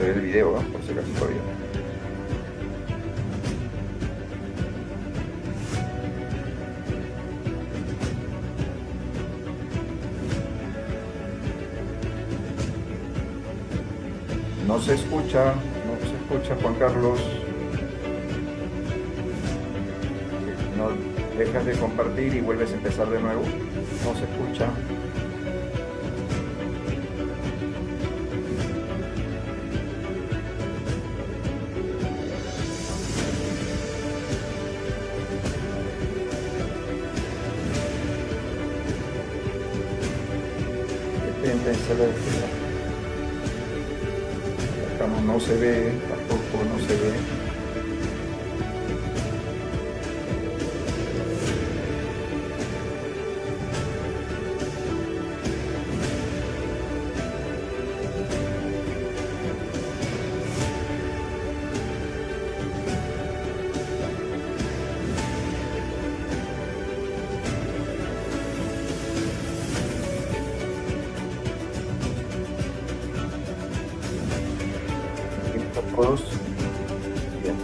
se ve el video, ¿no? Por si acaso todavía. No se escucha, Juan Carlos. Si no dejas de compartir y vuelves a empezar de nuevo, no se escucha. Empecé la cama no se ve, tampoco no se ve. Todos. Bien.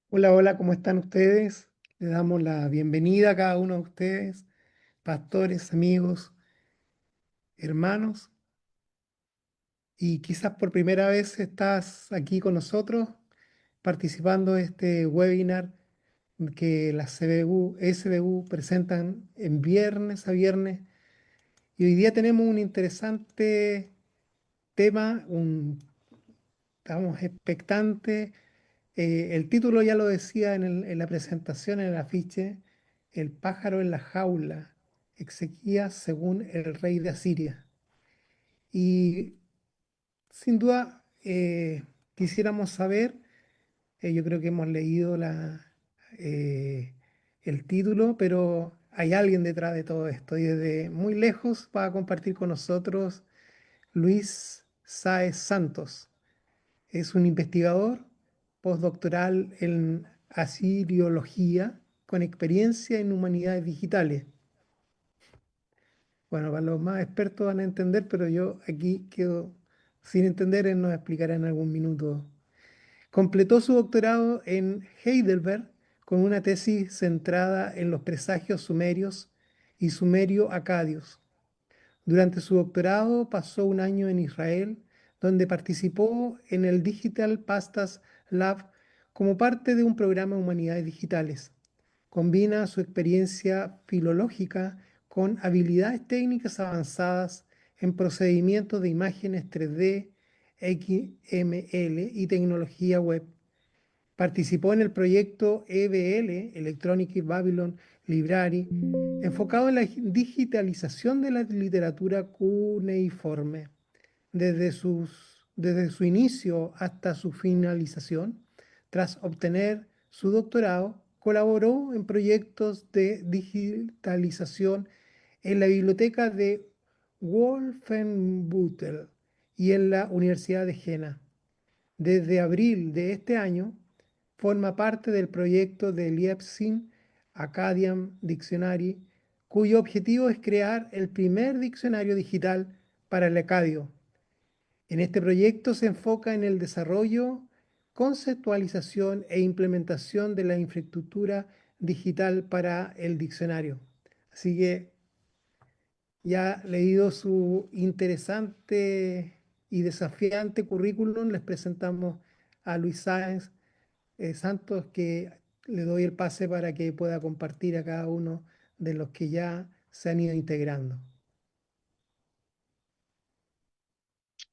Hola, hola, ¿cómo están ustedes? Le damos la bienvenida a cada uno de ustedes, pastores, amigos, hermanos, y quizás por primera vez estás aquí con nosotros participando de este webinar que las CBU, SBU presentan en viernes a viernes. Y hoy día tenemos un interesante tema, estamos expectantes. El título ya lo decía en la presentación, en el afiche. El pájaro en la jaula, Ezequías según el rey de Asiria. Y sin duda quisiéramos saber, yo creo que hemos leído eh, el título, pero hay alguien detrás de todo esto y desde muy lejos va a compartir con nosotros Luis Sáez Santos. Es un investigador postdoctoral en asiriología con experiencia en humanidades digitales. Bueno, para los más expertos van a entender, pero yo aquí quedo sin entender, él nos explicará en algún minuto. Completó su doctorado en Heidelberg con una tesis centrada en los presagios sumerios y sumerio-acadios. Durante su doctorado pasó un año en Israel, donde participó en el Digital Pastas Lab como parte de un programa de humanidades digitales. Combina su experiencia filológica con habilidades técnicas avanzadas en procedimientos de imágenes 3D, XML y tecnología web. Participó en el proyecto EBL, Electronic Babylon Library, enfocado en la digitalización de la literatura cuneiforme. Desde su inicio hasta su finalización, tras obtener su doctorado, colaboró en proyectos de digitalización en la biblioteca de Wolfenbüttel y en la Universidad de Jena. Desde abril de este año, forma parte del proyecto de Leipzig Acadian Dictionary, cuyo objetivo es crear el primer diccionario digital para el acadio. En este proyecto se enfoca en el desarrollo, conceptualización e implementación de la infraestructura digital para el diccionario. Así que ya leído su interesante y desafiante currículum, les presentamos a Luis Sáenz Santos, que le doy el pase para que pueda compartir a cada uno de los que ya se han ido integrando.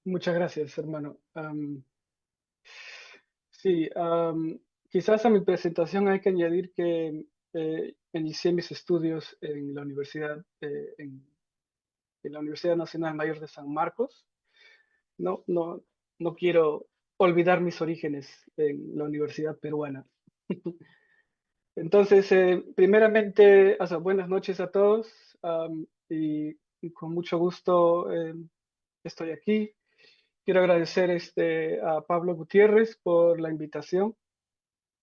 Muchas gracias, hermano. Sí, quizás a mi presentación hay que añadir que inicié mis estudios en la Universidad, en la Universidad Nacional Mayor de San Marcos. No, no, no quiero olvidar mis orígenes en la Universidad Peruana. Entonces, primeramente, buenas noches a todos y con mucho gusto estoy aquí. Quiero agradecer a Pablo Gutiérrez por la invitación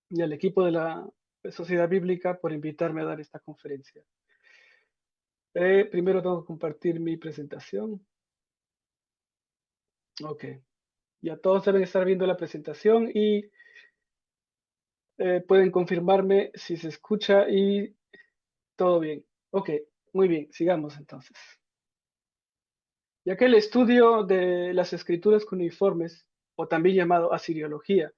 y al equipo de la Sociedad Bíblica por invitarme a dar esta conferencia. Primero tengo que compartir mi presentación. Ok. Ya todos deben estar viendo la presentación y pueden confirmarme si se escucha y todo bien. Ok, muy bien, sigamos entonces. Ya que el estudio de las escrituras cuneiformes, o también llamado asiriología,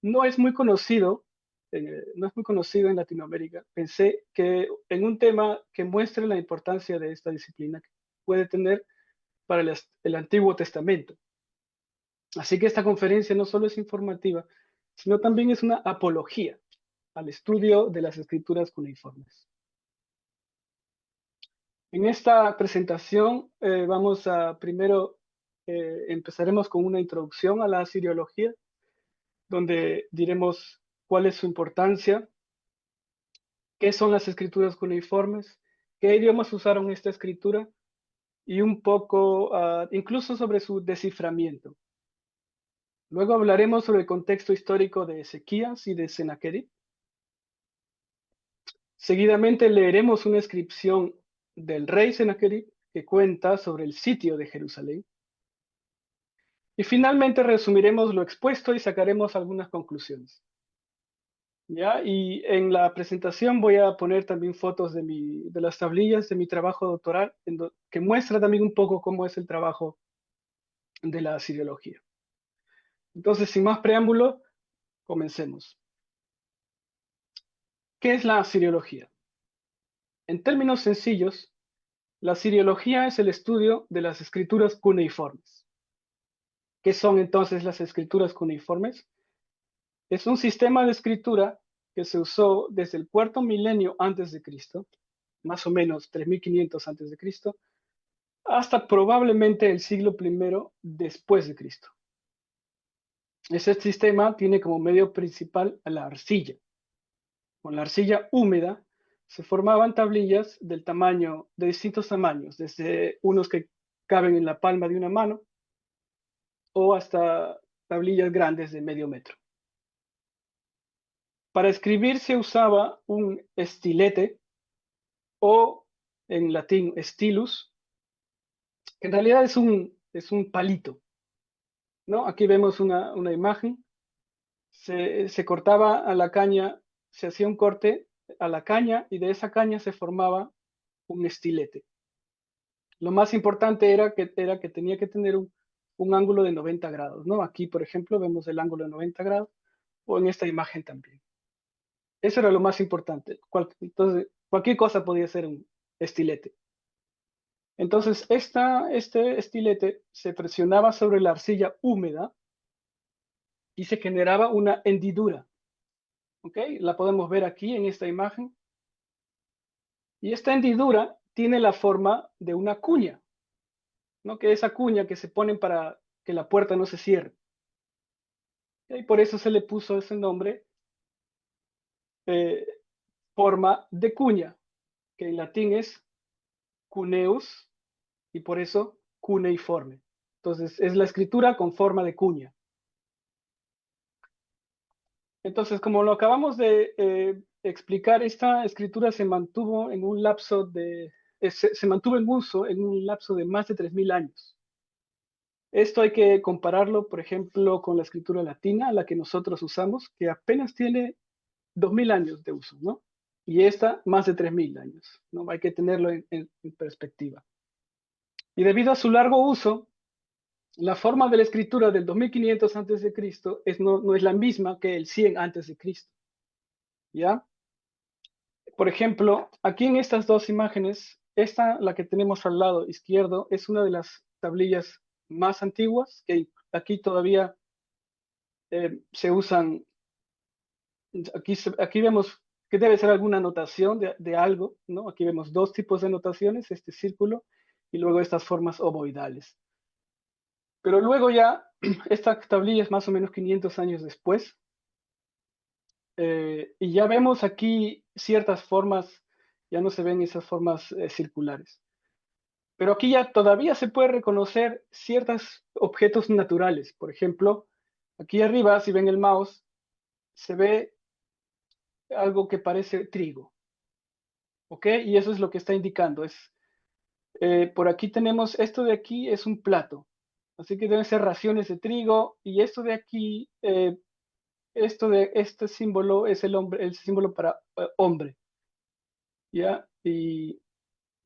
no es muy conocido, no es muy conocido en Latinoamérica, pensé que en un tema que muestre la importancia de esta disciplina que puede tener para el Antiguo Testamento. Así que esta conferencia no solo es informativa, sino también es una apología al estudio de las escrituras cuneiformes. En esta presentación vamos a primero, empezaremos con una introducción a la asiriología, donde diremos cuál es su importancia, qué son las escrituras cuneiformes, qué idiomas usaron esta escritura y un poco incluso sobre su desciframiento. Luego hablaremos sobre el contexto histórico de Ezequías y de Sennacherib. Seguidamente leeremos una inscripción del rey Sennacherib que cuenta sobre el sitio de Jerusalén. Y finalmente resumiremos lo expuesto y sacaremos algunas conclusiones. ¿Ya? Y en la presentación voy a poner también fotos de las tablillas de mi trabajo doctoral, que muestra también un poco cómo es el trabajo de la asiriología. Entonces, sin más preámbulo, comencemos. ¿Qué es la asiriología? En términos sencillos, la asiriología es el estudio de las escrituras cuneiformes. ¿Qué son entonces las escrituras cuneiformes? Es un sistema de escritura que se usó desde el cuarto milenio antes de Cristo, más o menos 3500 antes de Cristo, hasta probablemente el siglo I después de Cristo. Ese sistema tiene como medio principal a la arcilla. Con la arcilla húmeda se formaban tablillas de distintos tamaños, desde unos que caben en la palma de una mano o hasta tablillas grandes de medio metro. Para escribir se usaba un estilete o en latín stylus, que en realidad es un palito, ¿no? Aquí vemos una imagen. Se cortaba a la caña, se hacía un corte a la caña y de esa caña se formaba un estilete. Lo más importante era que tenía que tener un ángulo de 90 grados, ¿no? Aquí, por ejemplo, vemos el ángulo de 90 grados, o en esta imagen también. Eso era lo más importante. Entonces, cualquier cosa podía ser un estilete. Entonces, este estilete se presionaba sobre la arcilla húmeda y se generaba una hendidura. ¿Ok? La podemos ver aquí en esta imagen. Y esta hendidura tiene la forma de una cuña, ¿no? Que esa cuña que se ponen para que la puerta no se cierre. Y por eso se le puso ese nombre, forma de cuña, que en latín es cuneus, y por eso cuneiforme. Entonces, es la escritura con forma de cuña. Entonces, como lo acabamos de explicar, esta escritura se mantuvo en un lapso se mantuvo en uso en un lapso de más de 3000 años. Esto hay que compararlo, por ejemplo, con la escritura latina, la que nosotros usamos, que apenas tiene 2000 años de uso, ¿no? Y esta, más de 3000 años, ¿no? Hay que tenerlo en perspectiva. Y debido a su largo uso, la forma de la escritura del 2500 antes de Cristo no es la misma que el 100 antes de Cristo. ¿Ya? Por ejemplo, aquí en estas dos imágenes, la que tenemos al lado izquierdo, es una de las tablillas más antiguas, que aquí todavía se usan. Aquí vemos que debe ser alguna notación de algo, ¿no? Aquí vemos dos tipos de notaciones, este círculo y luego estas formas ovoidales. Pero luego ya, esta tablilla es más o menos 500 años después, y ya vemos aquí ciertas formas, ya no se ven esas formas circulares. Pero aquí ya todavía se puede reconocer ciertos objetos naturales. Por ejemplo, aquí arriba, si ven el mouse, se ve algo que parece trigo. ¿Ok? Y eso es lo que está indicando. Por aquí tenemos, esto de aquí es un plato. Así que deben ser raciones de trigo. Y esto de aquí, este símbolo es el símbolo para hombre. ¿Ya? Y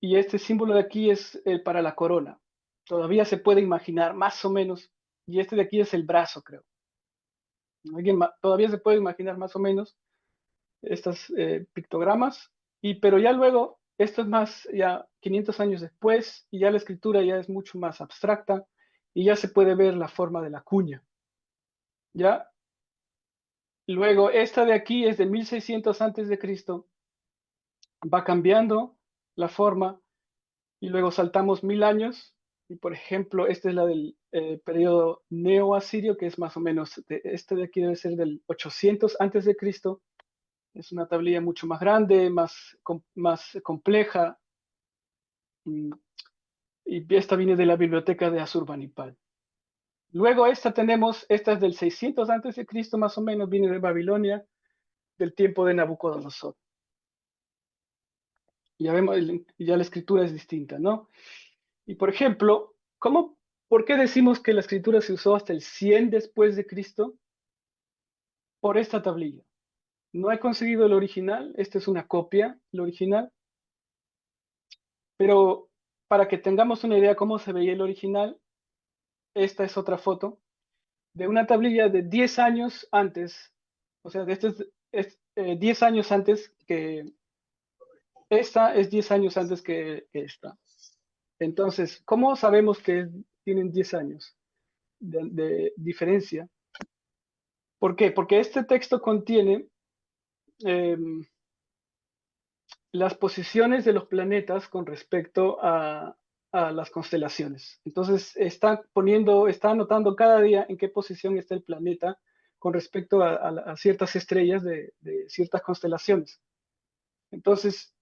este símbolo de aquí es para la corona. Todavía se puede imaginar más o menos. Y este de aquí es el brazo, creo. Todavía se puede imaginar más o menos estas pictogramas, pero ya luego, esto es más ya 500 años después, y ya la escritura ya es mucho más abstracta, y ya se puede ver la forma de la cuña. ¿Ya? Luego, esta de aquí es de 1600 antes de Cristo, va cambiando la forma, y luego saltamos 1000 años, y por ejemplo, esta es la del periodo neoasirio, que es más o menos, este de aquí debe ser del 800 antes de Cristo. Es una tablilla mucho más grande, más compleja, y esta viene de la biblioteca de Asurbanipal. Luego esta es del 600 antes de Cristo más o menos, viene de Babilonia, del tiempo de Nabucodonosor. Ya vemos, ya la escritura es distinta, ¿no? Y por ejemplo, ¿por qué decimos que la escritura se usó hasta el 100 después de Cristo? Por esta tablilla. No he conseguido el original, esta es una copia, el original, pero para que tengamos una idea cómo se veía el original, esta es otra foto de una tablilla de 10 años antes, o sea, 10 años antes que esta, es 10 años antes que esta. Entonces, ¿cómo sabemos que tienen 10 años de diferencia? ¿Por qué? Porque este texto contiene las posiciones de los planetas con respecto a las constelaciones. Entonces está anotando cada día en qué posición está el planeta con respecto a ciertas estrellas de ciertas constelaciones. Entonces,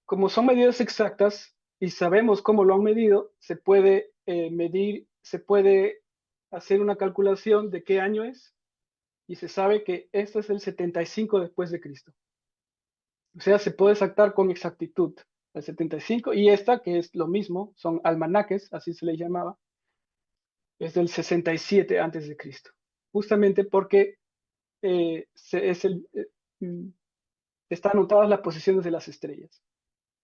como son medidas exactas y sabemos cómo lo han medido, se puede medir, se puede hacer una calculación de qué año es, y se sabe que este es el 75 después de Cristo. O sea, se puede sacar con exactitud el 75, y esta, que es lo mismo, son almanaques, así se le llamaba, es del 67 antes de Cristo. Justamente porque están anotadas las posiciones de las estrellas,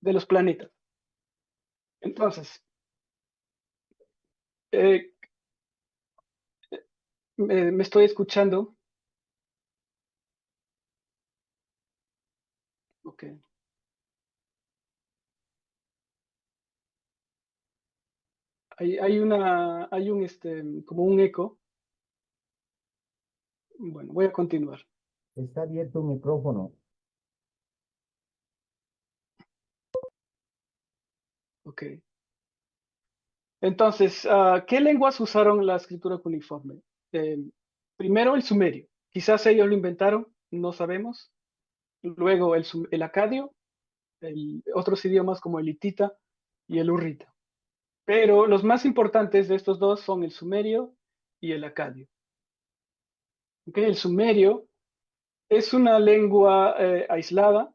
de los planetas. Entonces, eh, me estoy escuchando. Ok. Hay como un eco. Bueno, voy a continuar. Está abierto un micrófono. Ok. Entonces, ¿qué lenguas usaron la escritura cuneiforme? Primero el sumerio. Quizás ellos lo inventaron, no sabemos. Luego el acadio, otros idiomas como el hitita y el hurrita. Pero los más importantes de estos dos son el sumerio y el acadio. Okay, el sumerio es una lengua aislada,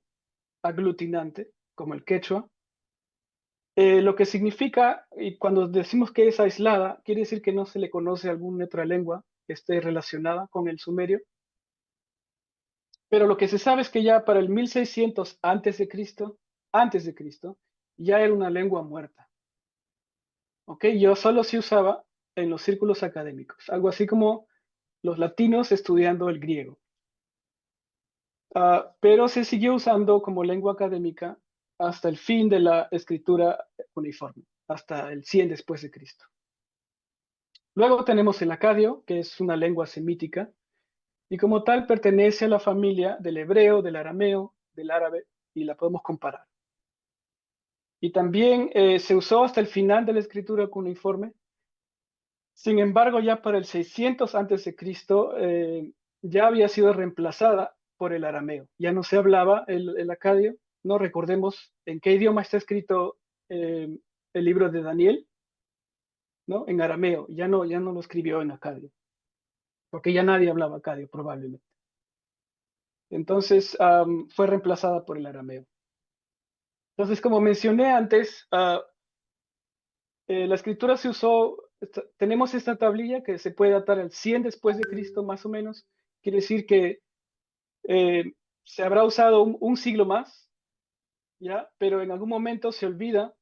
aglutinante, como el quechua. Lo que significa, y cuando decimos que es aislada, quiere decir que no se le conoce alguna otra lengua que esté relacionada con el sumerio. Pero lo que se sabe es que ya para el 1600 antes de Cristo, ya era una lengua muerta. ¿Ok? Yo solo se usaba en los círculos académicos, algo así como los latinos estudiando el griego. Pero se siguió usando como lengua académica hasta el fin de la escritura cuneiforme, hasta el 100 después de Cristo. Luego tenemos el acadio, que es una lengua semítica, y como tal pertenece a la familia del hebreo, del arameo, del árabe, y la podemos comparar. Y también se usó hasta el final de la escritura cuneiforme. Sin embargo, ya para el 600 antes de Cristo, ya había sido reemplazada por el arameo. Ya no se hablaba el acadio. No recordemos en qué idioma está escrito el libro de Daniel, ¿no? En arameo. Ya no lo escribió en acadio, porque ya nadie hablaba acadio probablemente. Entonces fue reemplazada por el arameo. Entonces, como mencioné antes, la escritura se usó, tenemos esta tablilla que se puede datar al 100 después de Cristo más o menos. Quiere decir que se habrá usado un siglo más, ¿ya? Pero en algún momento se olvida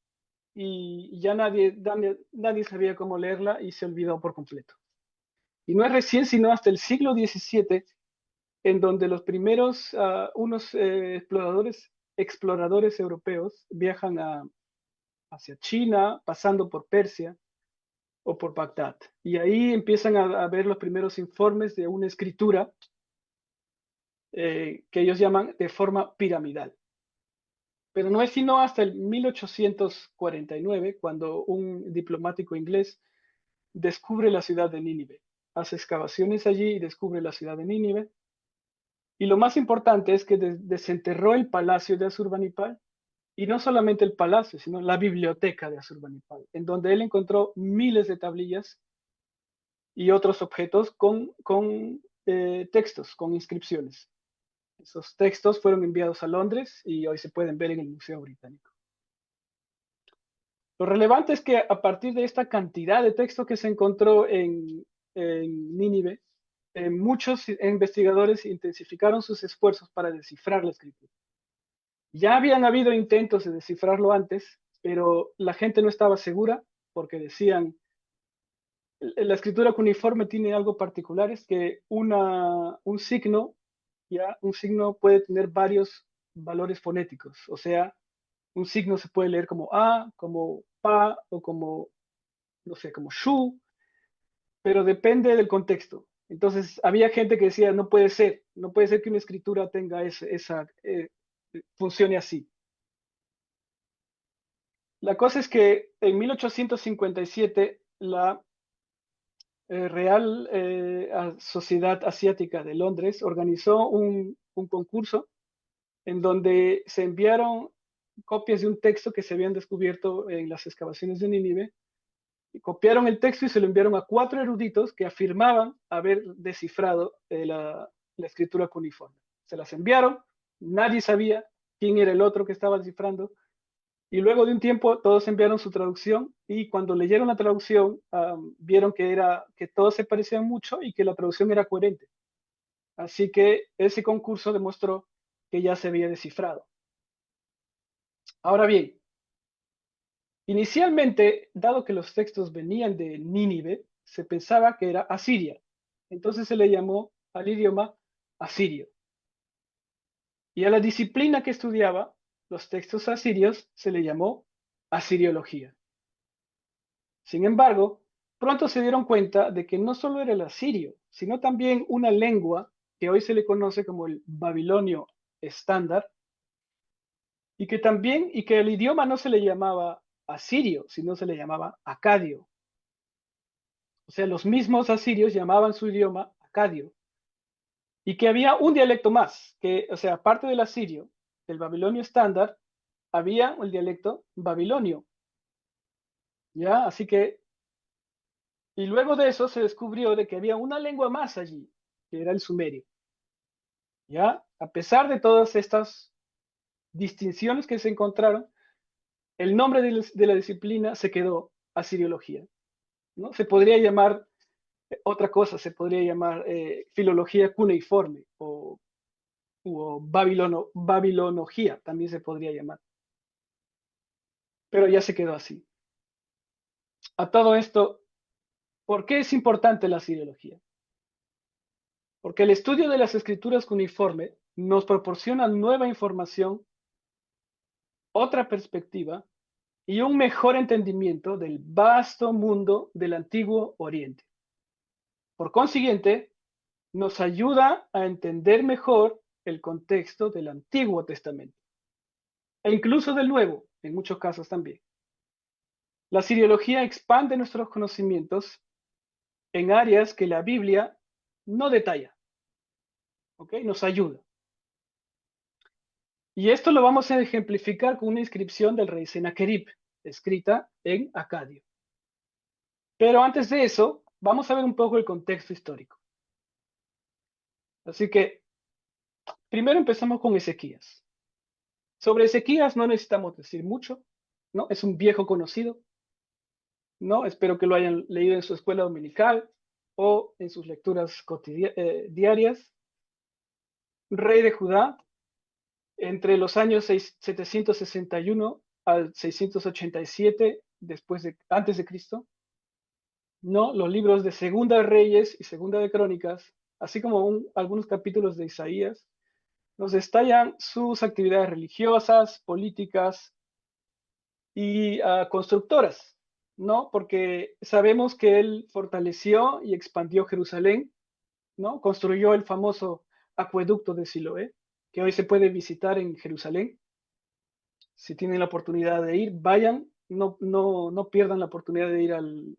y ya nadie sabía cómo leerla y se olvidó por completo. Y no es recién, sino hasta el siglo XVII, en donde los primeros, unos exploradores europeos viajan hacia China, pasando por Persia o por Bagdad. Y ahí empiezan a ver los primeros informes de una escritura que ellos llaman de forma piramidal. Pero no es sino hasta el 1849 cuando un diplomático inglés descubre la ciudad de Nínive. Hace excavaciones allí y descubre la ciudad de Nínive. Y lo más importante es que desenterró el palacio de Asurbanipal, y no solamente el palacio, sino la biblioteca de Asurbanipal, en donde él encontró miles de tablillas y otros objetos con textos, con inscripciones. Esos textos fueron enviados a Londres y hoy se pueden ver en el Museo Británico. Lo relevante es que a partir de esta cantidad de texto que se encontró en Nínive, muchos investigadores intensificaron sus esfuerzos para descifrar la escritura. Ya habían habido intentos de descifrarlo antes, pero la gente no estaba segura porque decían, la escritura cuneiforme tiene algo particular, es que un signo puede tener varios valores fonéticos. O sea, un signo se puede leer como A, como Pa o como, no sé, como Shu, pero depende del contexto. Entonces había gente que decía, no puede ser que una escritura tenga funcione así. La cosa es que en 1857 la Real Sociedad Asiática de Londres organizó un concurso en donde se enviaron copias de un texto que se habían descubierto en las excavaciones de Nínive, y copiaron el texto y se lo enviaron a 4 eruditos que afirmaban haber descifrado la escritura cuneiforme. Se las enviaron, nadie sabía quién era el otro que estaba descifrando, y luego de un tiempo todos enviaron su traducción, y cuando leyeron la traducción vieron que todos se parecían mucho y que la traducción era coherente. Así que ese concurso demostró que ya se había descifrado. Ahora bien, inicialmente, dado que los textos venían de Nínive, se pensaba que era Asiria. Entonces se le llamó al idioma asirio. Y a la disciplina que estudiaba los textos asirios se le llamó asiriología. Sin embargo, pronto se dieron cuenta de que no solo era el asirio, sino también una lengua que hoy se le conoce como el babilonio estándar, y que el idioma no se le llamaba asirio, sino se le llamaba acadio. O sea, los mismos asirios llamaban su idioma acadio. Y que había un dialecto más, o sea, aparte del asirio, del babilonio estándar, había el dialecto babilonio. ¿Ya? Así que, y luego de eso se descubrió de que había una lengua más allí, que era el sumerio. ¿Ya? A pesar de todas estas distinciones que se encontraron, el nombre de la disciplina se quedó asiriología, ¿no? Se podría llamar otra cosa, se podría llamar filología cuneiforme o babilonología, también se podría llamar. Pero ya se quedó así. A todo esto, ¿por qué es importante la asiriología? Porque el estudio de las escrituras cuneiforme nos proporciona nueva información, otra perspectiva y un mejor entendimiento del vasto mundo del Antiguo Oriente. Por consiguiente, nos ayuda a entender mejor el contexto del Antiguo Testamento e incluso del Nuevo, en muchos casos también. La asiriología expande nuestros conocimientos en áreas que la Biblia no detalla, ¿ok? Nos ayuda. Y esto lo vamos a ejemplificar con una inscripción del rey Sennacherib, escrita en acadio. Pero antes de eso, vamos a ver un poco el contexto histórico. Así que, primero empezamos con Ezequías. Sobre Ezequías no necesitamos decir mucho, ¿no? Es un viejo conocido, ¿no? Espero que lo hayan leído en su escuela dominical o en sus lecturas diarias. Rey de Judá, entre los años 761 al 687 antes de Cristo, ¿no? Los libros de Segunda de Reyes y Segunda de Crónicas, así como algunos capítulos de Isaías, nos detallan sus actividades religiosas, políticas y constructoras, ¿no? Porque sabemos que él fortaleció y expandió Jerusalén, ¿no? Construyó el famoso acueducto de Siloé, que hoy se puede visitar en Jerusalén. Si tienen la oportunidad de ir, vayan, no pierdan la oportunidad de ir al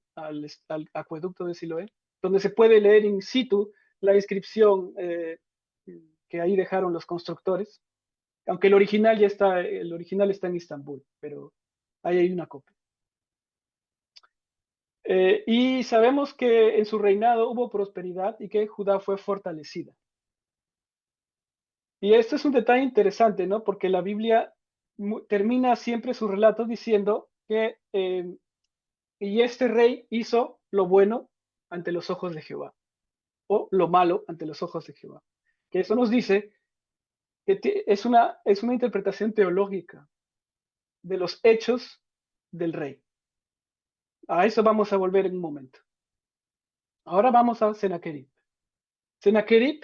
acueducto de Siloé, donde se puede leer in situ la inscripción que ahí dejaron los constructores, aunque el original está en Istambul, pero ahí hay una copia. Y sabemos que en su reinado hubo prosperidad y que Judá fue fortalecida. Y esto es un detalle interesante, ¿no? Porque la Biblia termina siempre su relato diciendo que y este rey hizo lo bueno ante los ojos de Jehová, o lo malo ante los ojos de Jehová. Que eso nos dice que es una interpretación teológica de los hechos del rey. A eso vamos a volver en un momento. Ahora vamos a Sennacherib. Sennacherib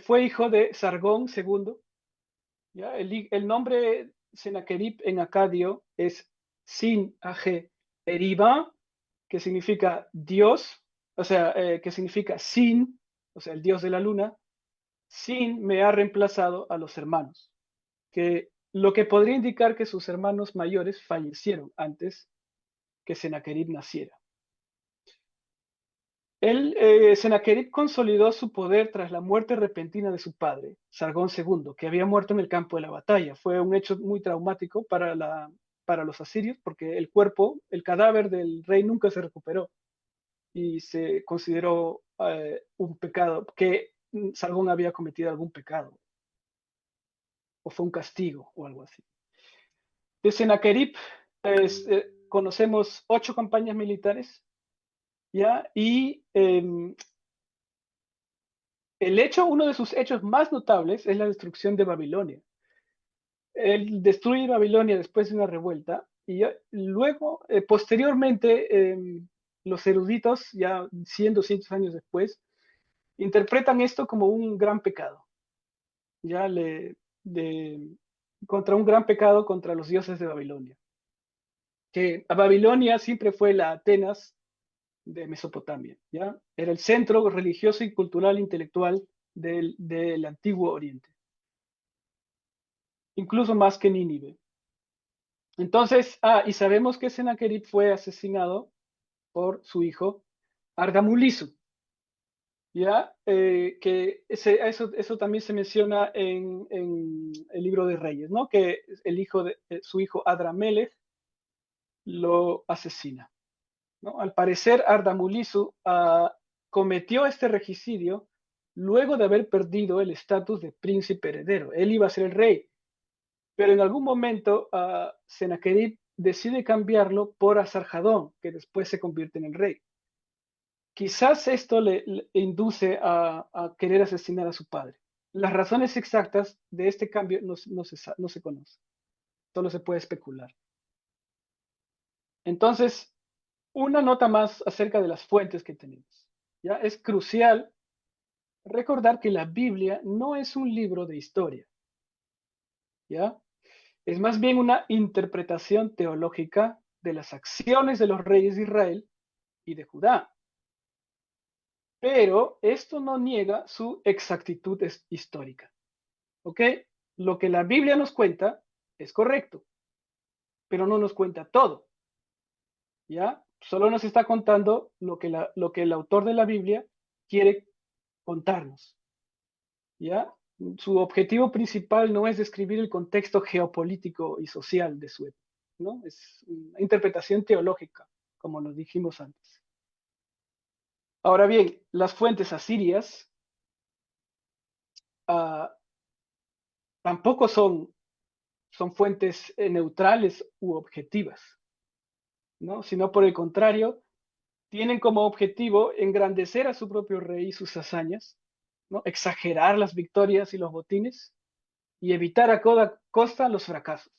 fue hijo de Sargón II. ¿Ya? El nombre Sennacherib en acadio es Sin Age Eriba, que significa Dios o sea, que significa Sin, o sea, el dios de la luna, Sin me ha reemplazado a los hermanos, que lo que podría indicar que sus hermanos mayores fallecieron antes que Sennacherib naciera. Sennacherib consolidó su poder tras la muerte repentina de su padre, Sargón II, que había muerto en el campo de la batalla. Fue un hecho muy traumático para los asirios, porque el cuerpo, el cadáver del rey nunca se recuperó y se consideró un pecado, que Sargón había cometido algún pecado, o fue un castigo o algo así. De Sennacherib conocemos 8 campañas militares, ¿ya? Y uno de sus hechos más notables es la destrucción de Babilonia. Él destruye Babilonia después de una revuelta y luego, posteriormente, los eruditos, ya 100, 200 años después, interpretan esto como un gran pecado, ya contra un gran pecado contra los dioses de Babilonia. Que a Babilonia siempre fue la Atenas de Mesopotamia, ¿ya? Era el centro religioso y cultural intelectual del Antiguo Oriente, incluso más que Nínive. Entonces, y sabemos que Sennacherib fue asesinado por su hijo Ardamulisu, ¿ya? Eso también se menciona en el libro de Reyes, ¿no? Que su hijo Adramelech lo asesina, ¿no? Al parecer, Ardamulisu cometió este regicidio luego de haber perdido el estatus de príncipe heredero. Él iba a ser el rey, pero en algún momento Sennacherib decide cambiarlo por Asarjadón, que después se convierte en el rey. Quizás esto le induce a querer asesinar a su padre. Las razones exactas de este cambio no se conocen, solo se puede especular. Entonces, una nota más acerca de las fuentes que tenemos. ¿Ya? Es crucial recordar que la Biblia no es un libro de historia, ¿ya? Es más bien una interpretación teológica de las acciones de los reyes de Israel y de Judá. Pero esto no niega su exactitud histórica, ¿ok? Lo que la Biblia nos cuenta es correcto, pero no nos cuenta todo, ¿ya? Solo nos está contando lo que el autor de la Biblia quiere contarnos, ¿ya? Su objetivo principal no es describir el contexto geopolítico y social de su época, ¿no? Es una interpretación teológica, como nos dijimos antes. Ahora bien, las fuentes asirias tampoco son fuentes neutrales u objetivas, ¿no? Sino por el contrario, tienen como objetivo engrandecer a su propio rey y sus hazañas, ¿no? Exagerar las victorias y los botines y evitar a toda costa los fracasos.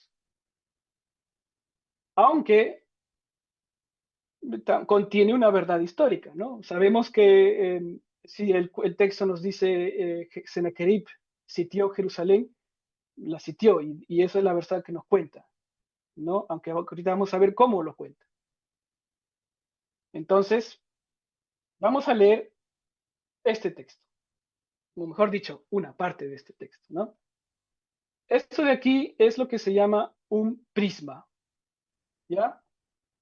Aunque contiene una verdad histórica, ¿no? Sabemos que si el texto nos dice Sennacherib sitió Jerusalén, la sitió y esa es la verdad que nos cuenta, ¿no? Aunque ahorita vamos a ver cómo lo cuenta. Entonces, vamos a leer este texto, o mejor dicho, una parte de este texto, ¿no? Esto de aquí es lo que se llama un prisma, ¿ya?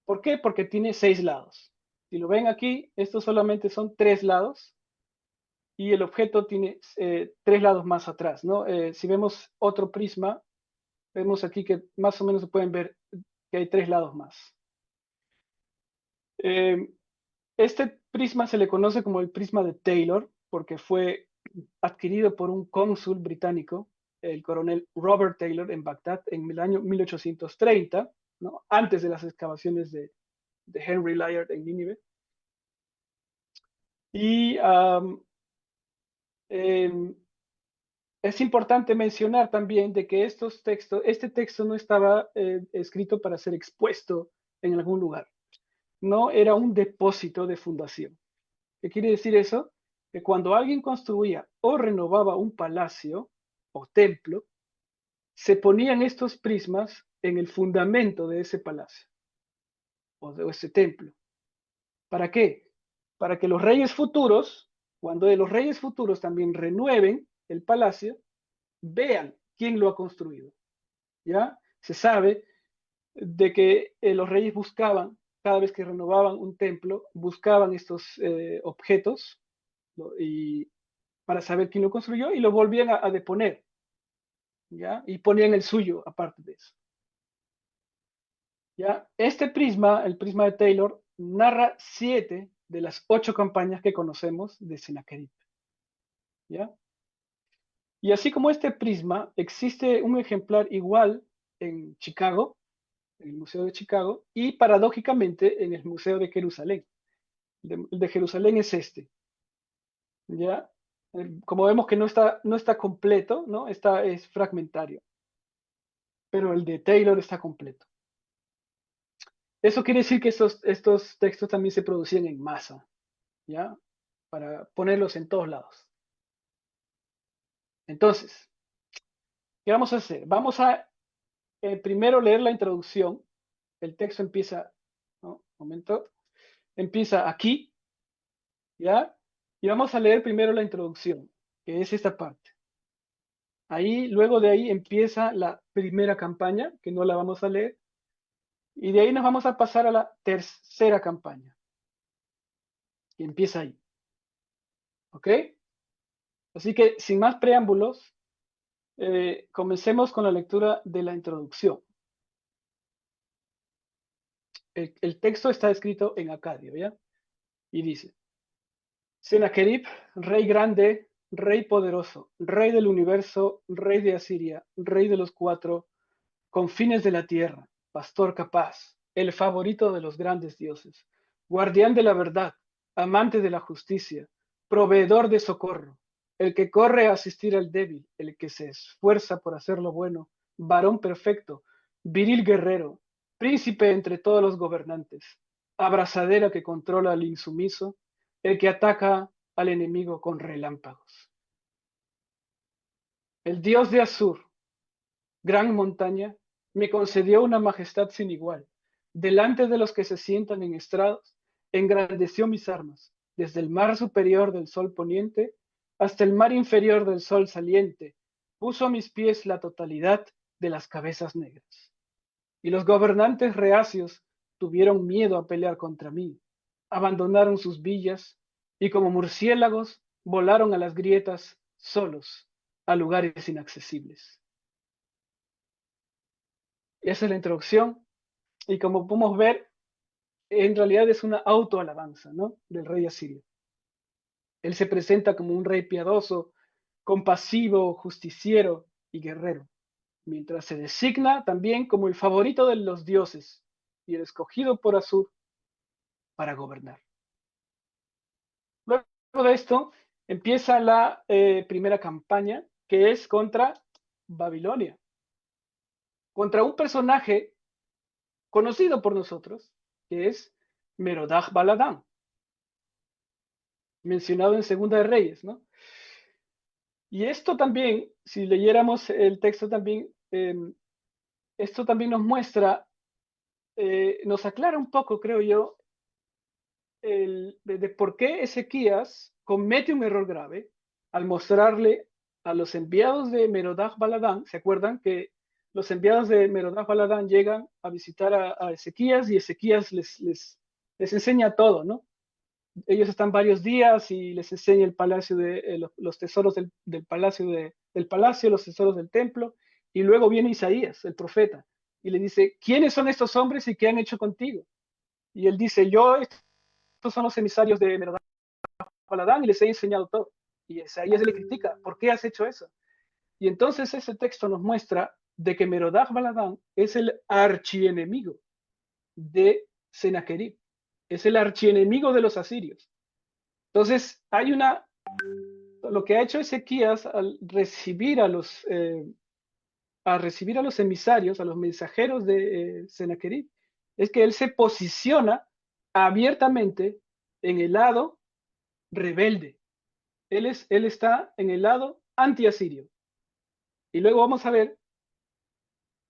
¿Por qué? Porque tiene 6 lados. Si lo ven aquí, estos solamente son 3 lados y el objeto tiene 3 lados más atrás, ¿no? Si vemos otro prisma, vemos aquí que más o menos se pueden ver que hay 3 lados más. Este prisma se le conoce como el prisma de Taylor porque fue adquirido por un cónsul británico, el coronel Robert Taylor, en Bagdad en el año 1830, ¿no? Antes de las excavaciones de Henry Layard en Nínive. Y es importante mencionar también de que este texto no estaba escrito para ser expuesto en algún lugar. No era un depósito de fundación. ¿Qué quiere decir eso? Que cuando alguien construía o renovaba un palacio o templo, se ponían estos prismas en el fundamento de ese palacio o de ese templo. ¿Para qué? para que los reyes futuros, cuando los reyes futuros también renueven el palacio, vean quién lo ha construido. ¿Ya? Se sabe de que los reyes buscaban, cada vez que renovaban un templo, buscaban estos objetos, ¿no? Y para saber quién lo construyó y lo volvían a deponer, ¿ya? Y ponían el suyo aparte de eso. ¿Ya? Este prisma, el prisma de Taylor, narra 7 de las 8 campañas que conocemos de Sennacherib. ¿Ya? Y así como este prisma, existe un ejemplar igual en Chicago, en el Museo de Chicago, y paradójicamente en el Museo de Jerusalén. El de Jerusalén es este. ¿Ya? Como vemos que no está completo, ¿no? Es fragmentario. Pero el de Taylor está completo. Eso quiere decir que estos textos también se producían en masa, ¿ya? Para ponerlos en todos lados. Entonces, ¿qué vamos a hacer? Vamos a primero leer la introducción. El texto empieza, ¿no? Un momento. Empieza aquí, ¿ya? Y vamos a leer primero la introducción, que es esta parte. Ahí, luego de ahí empieza la primera campaña, que no la vamos a leer, y de ahí nos vamos a pasar a la tercera campaña, que empieza ahí. ¿Ok? Así que, sin más preámbulos, comencemos con la lectura de la introducción. El texto está escrito en acadio, ¿ya? Y dice: Sennacherib, rey grande, rey poderoso, rey del universo, rey de Asiria, rey de los 4 confines de la tierra, pastor capaz, el favorito de los grandes dioses, guardián de la verdad, amante de la justicia, proveedor de socorro, el que corre a asistir al débil, el que se esfuerza por hacer lo bueno, varón perfecto, viril guerrero, príncipe entre todos los gobernantes, abrazadera que controla al insumiso, el que ataca al enemigo con relámpagos. El dios de Asur, gran montaña, me concedió una majestad sin igual. Delante de los que se sientan en estrados, engrandeció mis armas, desde el mar superior del sol poniente hasta el mar inferior del sol saliente, puso a mis pies la totalidad de las cabezas negras. Y los gobernantes reacios tuvieron miedo a pelear contra mí, abandonaron sus villas y como murciélagos volaron a las grietas solos, a lugares inaccesibles. Esa es la introducción, y como podemos ver, en realidad es una autoalabanza, ¿no? Del rey asirio. Él se presenta como un rey piadoso, compasivo, justiciero y guerrero, mientras se designa también como el favorito de los dioses y el escogido por Asur para gobernar. Luego de esto empieza la primera campaña, que es contra Babilonia, contra un personaje conocido por nosotros, que es Merodach Baladán, mencionado en Segunda de Reyes, ¿no? Y esto también, si leyéramos el texto también, esto también nos muestra, nos aclara un poco, creo yo, de por qué Ezequías comete un error grave al mostrarle a los enviados de Merodach Baladán. ¿Se acuerdan que los enviados de Merodach Baladán llegan a visitar a Ezequías y Ezequías les enseña todo, ¿no? Ellos están varios días y les enseña el palacio de los tesoros del palacio, los tesoros del templo, y luego viene Isaías, el profeta, y le dice: ¿quiénes son estos hombres y qué han hecho contigo? Y él dice: estos son los emisarios de Merodach Baladán y les he enseñado todo. Y Isaías le critica: ¿por qué has hecho eso? Y entonces ese texto nos muestra de que Merodach Baladán es el archienemigo de Sennacherib, es el archienemigo de los asirios. Entonces, lo que ha hecho Ezequías al recibir a los emisarios, a los mensajeros de Sennacherib, es que él se posiciona abiertamente en el lado rebelde. Él está en el lado anti-asirio. Y luego vamos a ver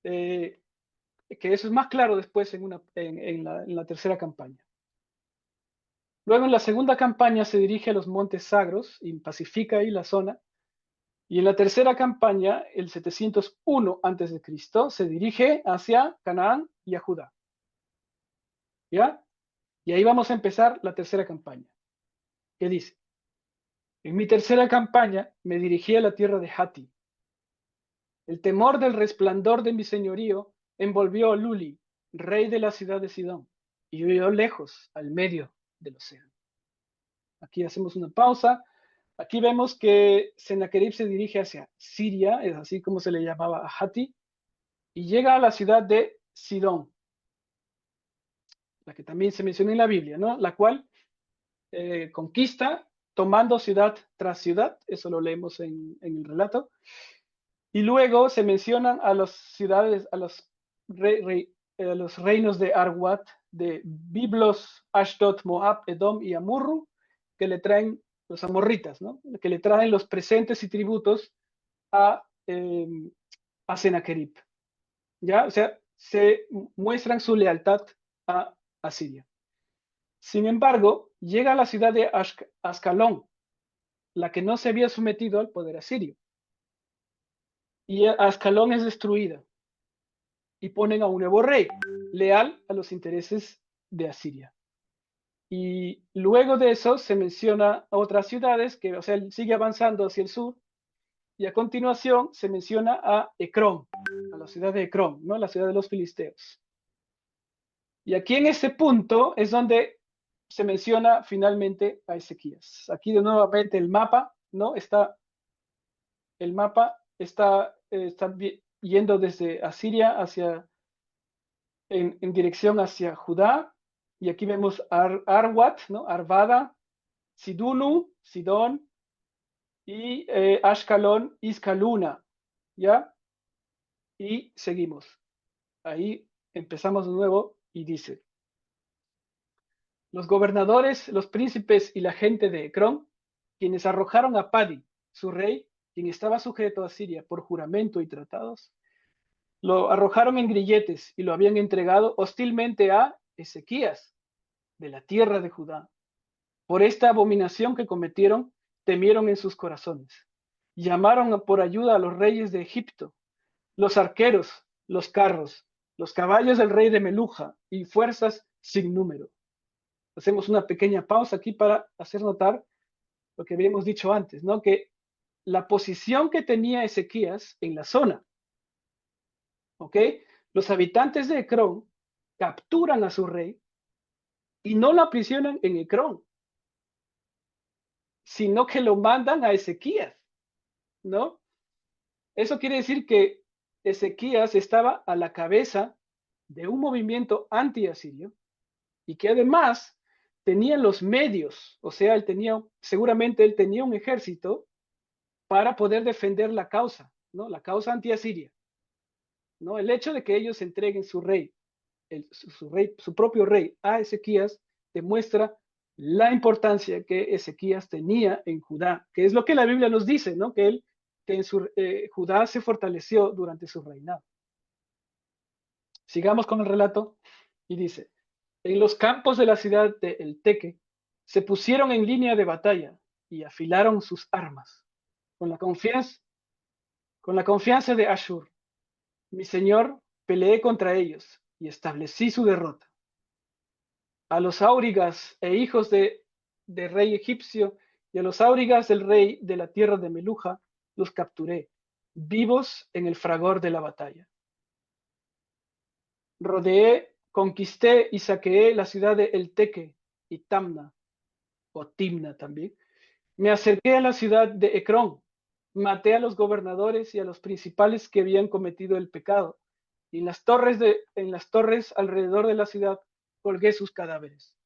que eso es más claro después en la tercera campaña. Luego en la segunda campaña se dirige a los montes Sagros y pacifica ahí la zona. Y en la tercera campaña, el 701 a.C., se dirige hacia Canaán y a Judá. ¿Ya? Y ahí vamos a empezar la tercera campaña. ¿Qué dice? En mi tercera campaña me dirigí a la tierra de Hati. El temor del resplandor de mi señorío envolvió a Luli, rey de la ciudad de Sidón, y huyó lejos, al medio del océano. Aquí hacemos una pausa. Aquí vemos que Sennacherib se dirige hacia Siria, es así como se le llamaba a Hati, y llega a la ciudad de Sidón, la que también se menciona en la Biblia, ¿no? La cual conquista tomando ciudad tras ciudad, eso lo leemos en el relato, y luego se mencionan a las ciudades, a los, los reinos de Arwad, de Biblos, Ashdod, Moab, Edom y Amurru, que le traen los amorritas, ¿no? Que le traen los presentes y tributos a Sennacherib. ¿Ya? O sea, se muestran su lealtad a Asiria. Sin embargo, llega a la ciudad de Ascalón, la que no se había sometido al poder asirio. Y Ascalón es destruida. Y ponen a un nuevo rey, leal a los intereses de Asiria. Y luego de eso se menciona a otras ciudades, que, o sea, sigue avanzando hacia el sur, y a continuación se menciona a Ecrón, a la ciudad de Ecrón, ¿no? La ciudad de los filisteos. Y aquí en este punto es donde se menciona finalmente a Ezequías. Aquí de nuevamente el mapa, ¿no? El mapa está yendo desde Asiria en dirección hacia Judá, y aquí vemos Arwad, ¿no? Arvada, Sidunu, Sidón, y Ashkelon, Iscaluna, ¿ya? Y seguimos. Ahí empezamos de nuevo y dice: los gobernadores, los príncipes y la gente de Ecrón, quienes arrojaron a Padi, su rey, quien estaba sujeto a Siria por juramento y tratados, lo arrojaron en grilletes y lo habían entregado hostilmente a Ezequías, de la tierra de Judá. Por esta abominación que cometieron, temieron en sus corazones. Llamaron por ayuda a los reyes de Egipto, los arqueros, los carros, los caballos del rey de Meluja y fuerzas sin número. Hacemos una pequeña pausa aquí para hacer notar lo que habíamos dicho antes, ¿no? Que la posición que tenía Ezequías en la zona, ¿ok? Los habitantes de Ecrón capturan a su rey y no lo aprisionan en Ecrón, sino que lo mandan a Ezequías, ¿no? Eso quiere decir que Ezequías estaba a la cabeza de un movimiento anti-asirio y que además tenía los medios, o sea, seguramente él tenía un ejército para poder defender la causa, ¿no? La causa anti-asiria, ¿no? El hecho de que ellos entreguen su rey, su propio rey a Ezequías, demuestra la importancia que Ezequías tenía en Judá, que es lo que la Biblia nos dice, ¿no? Que Judá se fortaleció durante su reinado. Sigamos con el relato y dice: en los campos de la ciudad de El Teque se pusieron en línea de batalla y afilaron sus armas con la confianza de Ashur. Mi señor, peleé contra ellos y establecí su derrota. A los áurigas e hijos de rey egipcio y a los áurigas del rey de la tierra de Meluja los capturé, vivos en el fragor de la batalla. Rodeé, conquisté y saqueé la ciudad de El Teque y Tamna, o Timna también. Me acerqué a la ciudad de Ecrón, maté a los gobernadores y a los principales que habían cometido el pecado, y en las torres alrededor de la ciudad colgué sus cadáveres.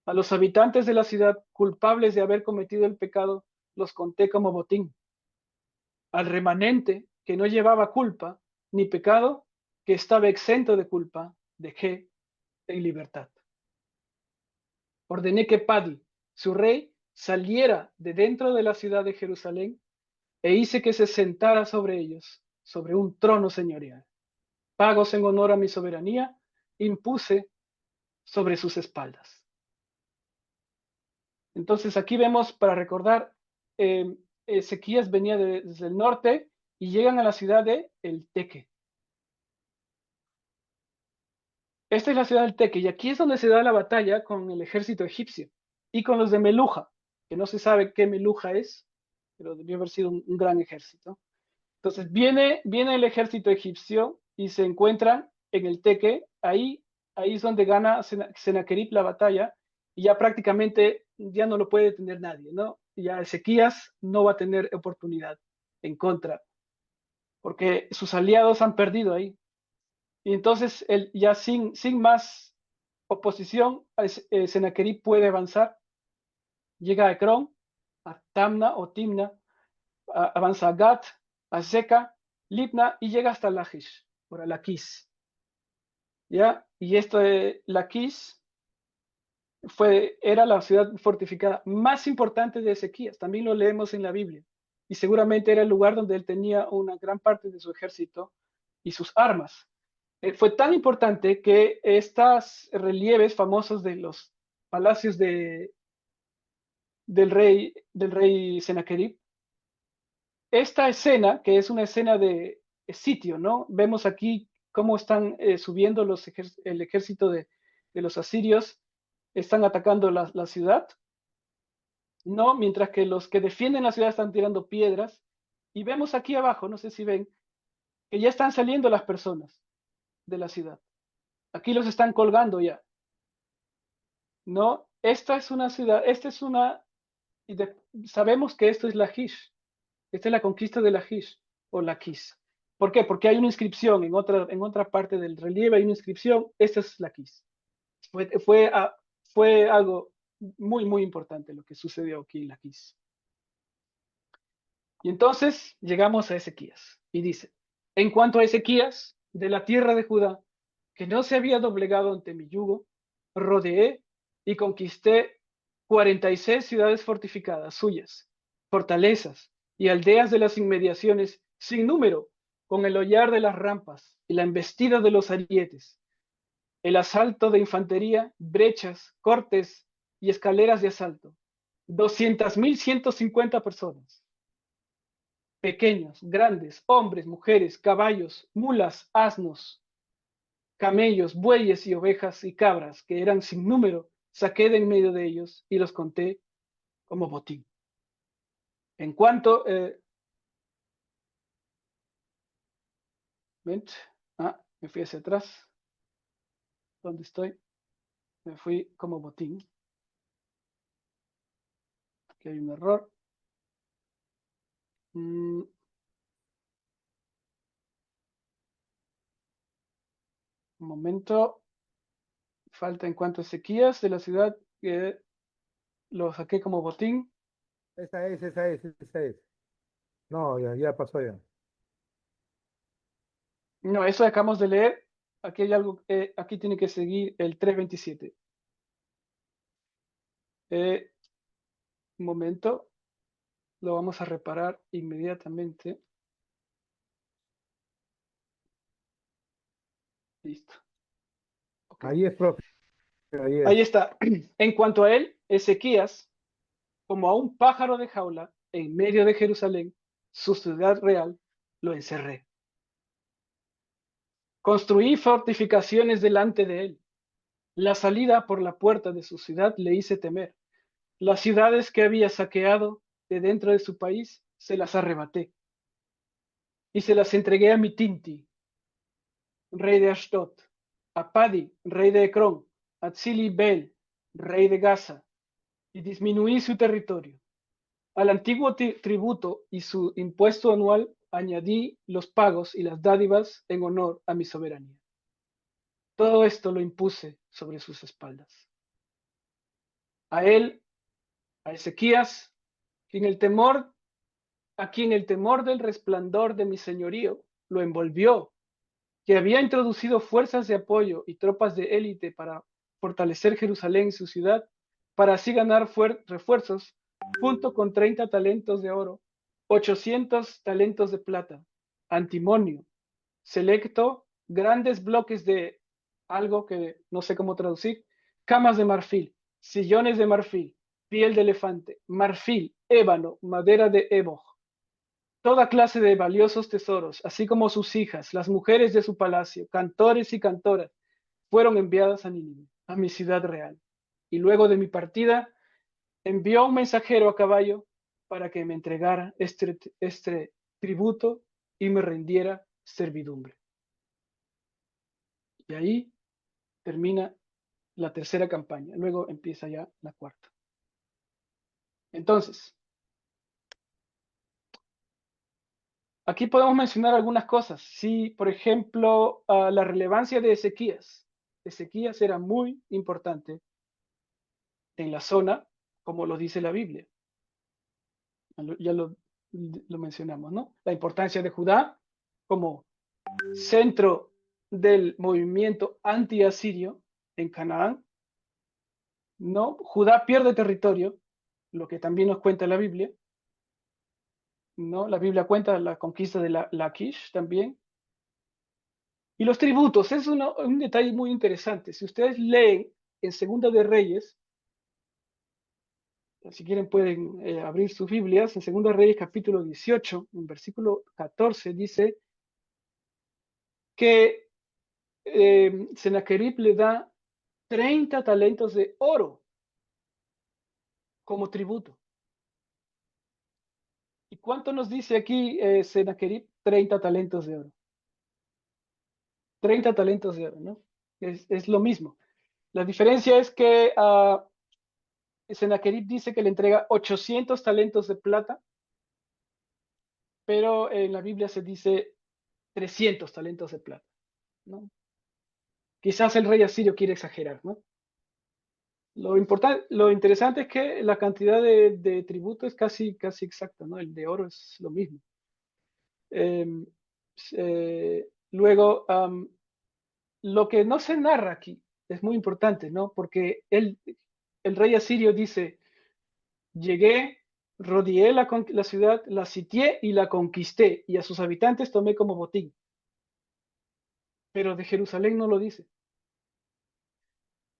A los habitantes de la ciudad culpables de haber cometido el pecado los conté como botín. Al remanente que no llevaba culpa ni pecado, que estaba exento de culpa, dejé en libertad. Ordené que Padi, su rey, saliera de dentro de la ciudad de Jerusalén e hice que se sentara sobre ellos, sobre un trono señorial. Pagos en honor a mi soberanía, impuse sobre sus espaldas. Entonces aquí vemos, para recordar, Ezequías venía desde el norte y llegan a la ciudad de El Teque. Esta es la ciudad del Teque, y aquí es donde se da la batalla con el ejército egipcio y con los de Meluja, que no se sabe qué Meluja es, pero debió haber sido un gran ejército. Entonces viene el ejército egipcio y se encuentran en el Teque. Ahí es donde gana Sennacherib la batalla, y ya prácticamente ya no lo puede detener nadie, ¿no? Ya Ezequías no va a tener oportunidad en contra, porque sus aliados han perdido ahí. Y entonces él, ya sin más oposición, Sennacherib puede avanzar, llega a Ecrón, a Tamna o Timna, avanza a Gat, a Seca, Libna, y llega hasta Lachish, por Laquis. ¿Ya? Y esto de Laquis era la ciudad fortificada más importante de Ezequías, también lo leemos en la Biblia, y seguramente era el lugar donde él tenía una gran parte de su ejército y sus armas. Fue tan importante que estos relieves famosos de los palacios del rey Sennacherib, esta escena, que es una escena de sitio, ¿no? Vemos aquí cómo están subiendo el ejército de los asirios, están atacando la ciudad, ¿no? Mientras que los que defienden la ciudad están tirando piedras. Y vemos aquí abajo, no sé si ven, que ya están saliendo las personas de la ciudad. Aquí los están colgando ya, ¿no? Esta es una ciudad, sabemos que esto es Lachish. Esta es la conquista de Lachish o Laquis. ¿Por qué? Porque hay una inscripción en otra parte del relieve, hay una inscripción, esta es Laquis. Fue algo muy, muy importante lo que sucedió aquí en Laquis. Y entonces llegamos a Ezequías y dice, en cuanto a Ezequías, de la tierra de Judá, que no se había doblegado ante mi yugo, rodeé y conquisté 46 ciudades fortificadas suyas, fortalezas y aldeas de las inmediaciones sin número, con el hollar de las rampas y la embestida de los arietes, el asalto de infantería, brechas, cortes y escaleras de asalto. 200.150 personas, pequeños, grandes, hombres, mujeres, caballos, mulas, asnos, camellos, bueyes y ovejas y cabras, que eran sin número, saqué de en medio de ellos y los conté como botín. En cuanto, me fui hacia atrás. ¿Dónde estoy? Me fui como botín. Aquí hay un error. Un momento. Falta en cuanto a Ezequías de la ciudad, que lo saqué como botín. Esa es. No, ya pasó ya. No, eso acabamos de leer. Aquí hay algo, aquí tiene que seguir el 3:27. Un momento, lo vamos a reparar inmediatamente. Listo. Okay. Ahí es, profe. Ahí está. En cuanto a él, Ezequías, como a un pájaro de jaula, en medio de Jerusalén, su ciudad real, lo encerré. Construí fortificaciones delante de él. La salida por la puerta de su ciudad le hice temer. Las ciudades que había saqueado de dentro de su país, se las arrebaté. Y se las entregué a Mitinti, rey de Ashdod, a Padi, rey de Ecrón, a Tzili Bel, rey de Gaza, y disminuí su territorio. Al antiguo tributo y su impuesto anual añadí los pagos y las dádivas en honor a mi soberanía. Todo esto lo impuse sobre sus espaldas. A él, a Ezequías, a quien el temor del resplandor de mi señorío lo envolvió, que había introducido fuerzas de apoyo y tropas de élite para fortalecer Jerusalén, su ciudad, para así ganar refuerzos, junto con 30 talentos de oro, 800 talentos de plata, antimonio, selecto, grandes bloques de algo que no sé cómo traducir, camas de marfil, sillones de marfil, piel de elefante, marfil, ébano, madera de eboj, toda clase de valiosos tesoros, así como sus hijas, las mujeres de su palacio, cantores y cantoras, fueron enviadas a Nínive, a mi ciudad real. Y luego de mi partida, envió un mensajero a caballo para que me entregara este tributo y me rendiera servidumbre. Y ahí termina la tercera campaña. Luego empieza ya la cuarta. Entonces, aquí podemos mencionar algunas cosas. Sí, por ejemplo, la relevancia de Ezequías. Ezequías era muy importante en la zona, como lo dice la Biblia. Ya lo mencionamos, ¿no? La importancia de Judá como centro del movimiento anti-asirio en Canaán, ¿no? Judá pierde territorio, lo que también nos cuenta la Biblia, ¿no? La Biblia cuenta la conquista de Laquish también. Y los tributos, es un detalle muy interesante. Si ustedes leen en Segunda de Reyes, si quieren pueden abrir sus Biblias, en Segunda de Reyes capítulo 18, en versículo 14, dice que Sennacherib le da 30 talentos de oro como tributo. ¿Y cuánto nos dice aquí Sennacherib? 30 talentos de oro. 30 talentos de oro, ¿no? Es lo mismo. La diferencia es que Sennacherib dice que le entrega 800 talentos de plata, pero en la Biblia se dice 300 talentos de plata, ¿no? Quizás el rey asirio quiere exagerar, ¿no? Lo interesante es que la cantidad de tributo es casi exacta, ¿no? El de oro es lo mismo. Luego, lo que no se narra aquí es muy importante, ¿no? Porque el rey asirio dice, llegué, rodeé la ciudad, la sitié y la conquisté, y a sus habitantes tomé como botín. Pero de Jerusalén no lo dice.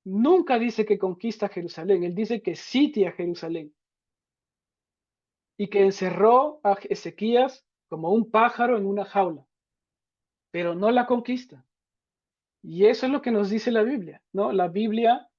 Nunca dice que conquista Jerusalén, él dice que sitia Jerusalén y que encerró a Ezequías como un pájaro en una jaula, pero no la conquista. Y eso es lo que nos dice la Biblia, ¿no? La Biblia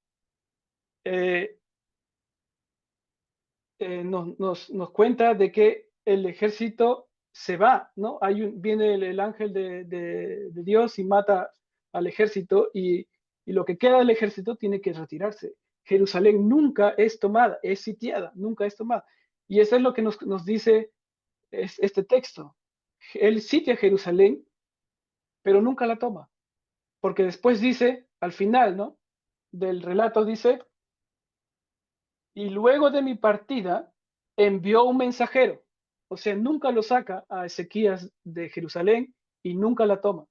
nos cuenta de que el ejército se va, ¿no? Viene el ángel de Dios y mata al ejército y lo que queda del ejército tiene que retirarse. Jerusalén nunca es tomada, es sitiada, nunca es tomada. Y eso es lo que nos dice este texto. Él sitia Jerusalén, pero nunca la toma. Porque después dice, al final, ¿no? Del relato dice, y luego de mi partida envió un mensajero. O sea, nunca lo saca a Ezequías de Jerusalén y nunca la toma,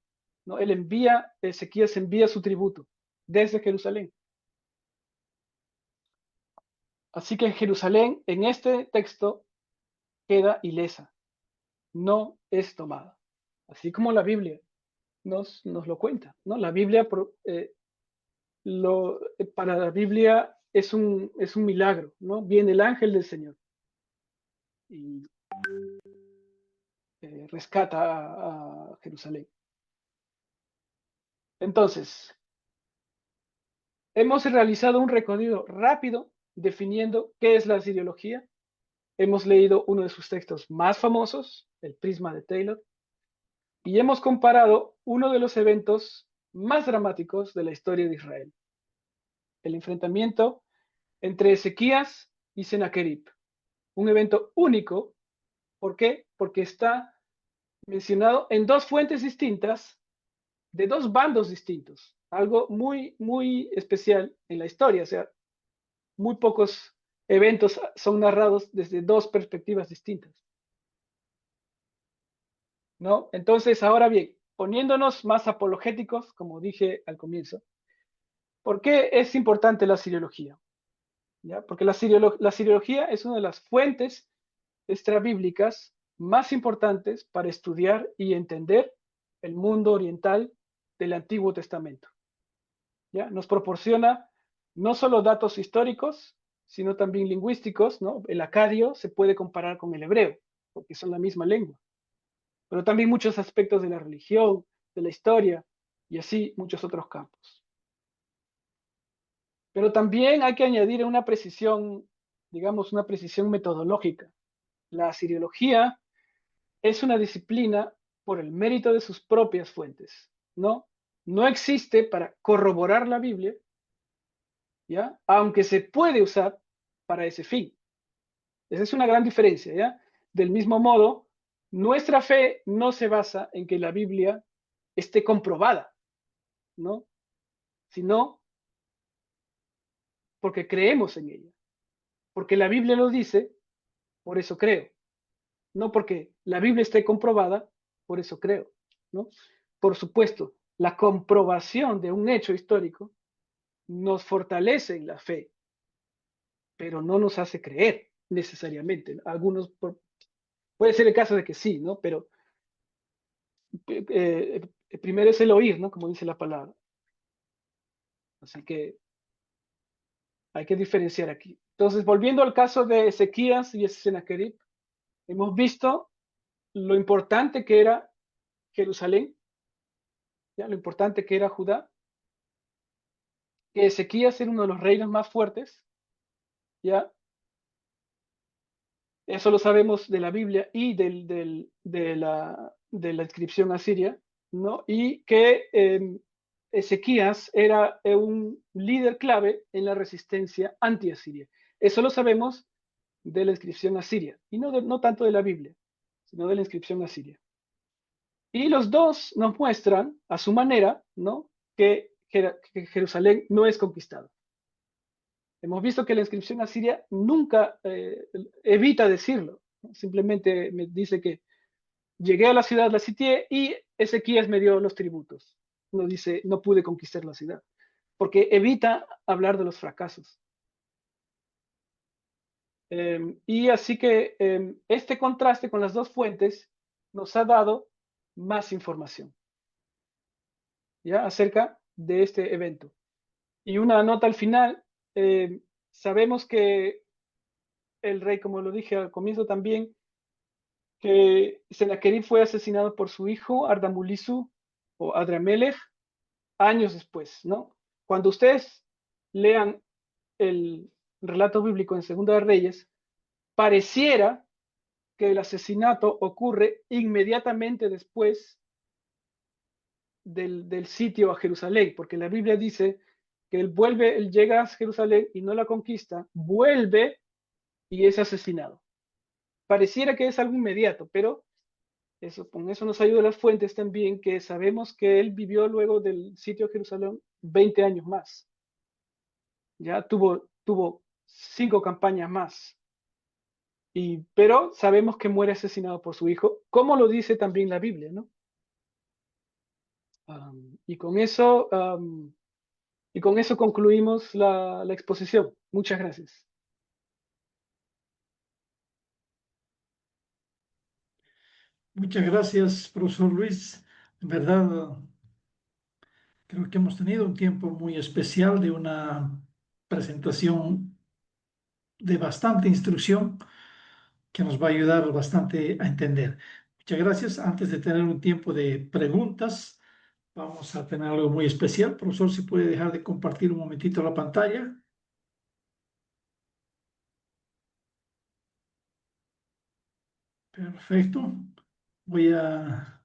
¿no? Ezequías envía su tributo desde Jerusalén. Así que Jerusalén en este texto queda ilesa, no es tomada. Así como la Biblia nos lo cuenta, ¿no? La Biblia, para la Biblia es un milagro, ¿no? Viene el ángel del Señor y rescata a Jerusalén. Entonces, hemos realizado un recorrido rápido definiendo qué es la asiriología. Hemos leído uno de sus textos más famosos, el Prisma de Taylor, y hemos comparado uno de los eventos más dramáticos de la historia de Israel, el enfrentamiento entre Ezequías y Sennacherib, un evento único. ¿Por qué? Porque está mencionado en dos fuentes distintas de dos bandos distintos, algo muy especial en la historia, o sea, muy pocos eventos son narrados desde dos perspectivas distintas, ¿no? Entonces, ahora bien, poniéndonos más apologéticos, como dije al comienzo, ¿por qué es importante la siriología? ¿Ya? Porque la siriología es una de las fuentes extrabíblicas más importantes para estudiar y entender el mundo oriental del Antiguo Testamento. ¿Ya? Nos proporciona no solo datos históricos, sino también lingüísticos, ¿no? El acadio se puede comparar con el hebreo, porque son la misma lengua, pero también muchos aspectos de la religión, de la historia, y así muchos otros campos. Pero también hay que añadir una precisión, digamos, una precisión metodológica. La asiriología es una disciplina por el mérito de sus propias fuentes, ¿no? No existe para corroborar la Biblia, ¿ya? Aunque se puede usar para ese fin. Esa es una gran diferencia, ¿ya? Del mismo modo, nuestra fe no se basa en que la Biblia esté comprobada, ¿no? Sino porque creemos en ella. Porque la Biblia lo dice, por eso creo. No porque la Biblia esté comprobada, por eso creo, ¿no? Por supuesto, la comprobación de un hecho histórico nos fortalece en la fe, pero no nos hace creer necesariamente. Algunos, puede ser el caso de que sí, ¿no? Pero primero es el oír, ¿no? Como dice la palabra. Así que hay que diferenciar aquí. Entonces, volviendo al caso de Ezequías y Sennacherib, hemos visto lo importante que era Jerusalén, ¿ya? Lo importante que era Judá, que Ezequías era uno de los reinos más fuertes, ¿ya? Eso lo sabemos de la Biblia y de la inscripción asiria, ¿no? Y que Ezequías era un líder clave en la resistencia anti-asiria. Eso lo sabemos de la inscripción asiria, y no tanto de la Biblia, sino de la inscripción asiria. Y los dos nos muestran, a su manera, ¿no? que Jerusalén no es conquistada. Hemos visto que la inscripción asiria nunca evita decirlo, ¿no? Simplemente me dice que llegué a la ciudad, la sitié y Ezequías me dio los tributos. No dice, no pude conquistar la ciudad, porque evita hablar de los fracasos. Y así que este contraste con las dos fuentes nos ha dado más información, ¿ya? Acerca de este evento. Y una nota al final, sabemos que el rey, como lo dije al comienzo también, que Sennacherib fue asesinado por su hijo Ardamulisu o Adramelech años después, ¿no? Cuando ustedes lean el relato bíblico en Segunda de Reyes, pareciera que el asesinato ocurre inmediatamente después del sitio a Jerusalén, porque la Biblia dice que él llega a Jerusalén y no la conquista, vuelve y es asesinado. Pareciera que es algo inmediato, pero con eso nos ayuda las fuentes también, que sabemos que él vivió luego del sitio de Jerusalén 20 años más. Ya tuvo 5 campañas más. Pero sabemos que muere asesinado por su hijo, como lo dice también la Biblia, ¿no? Y con eso concluimos la exposición. Muchas gracias. Muchas gracias, profesor Luis. En verdad, creo que hemos tenido un tiempo muy especial de una presentación de bastante instrucción que nos va a ayudar bastante a entender. Muchas gracias. Antes de tener un tiempo de preguntas, vamos a tener algo muy especial. Profesor, si puede dejar de compartir un momentito la pantalla. Perfecto. Voy a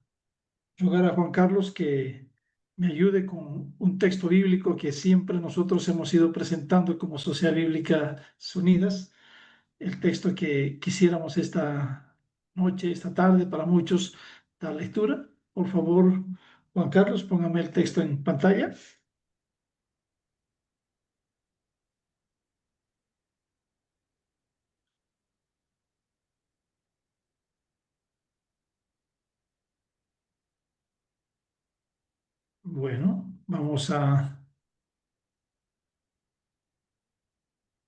rogar a Juan Carlos que me ayude con un texto bíblico que siempre nosotros hemos ido presentando como Sociedad Bíblica Unidas, el texto que quisiéramos esta noche, esta tarde, para muchos, dar lectura. Por favor, Juan Carlos, póngame el texto en pantalla. Bueno, vamos a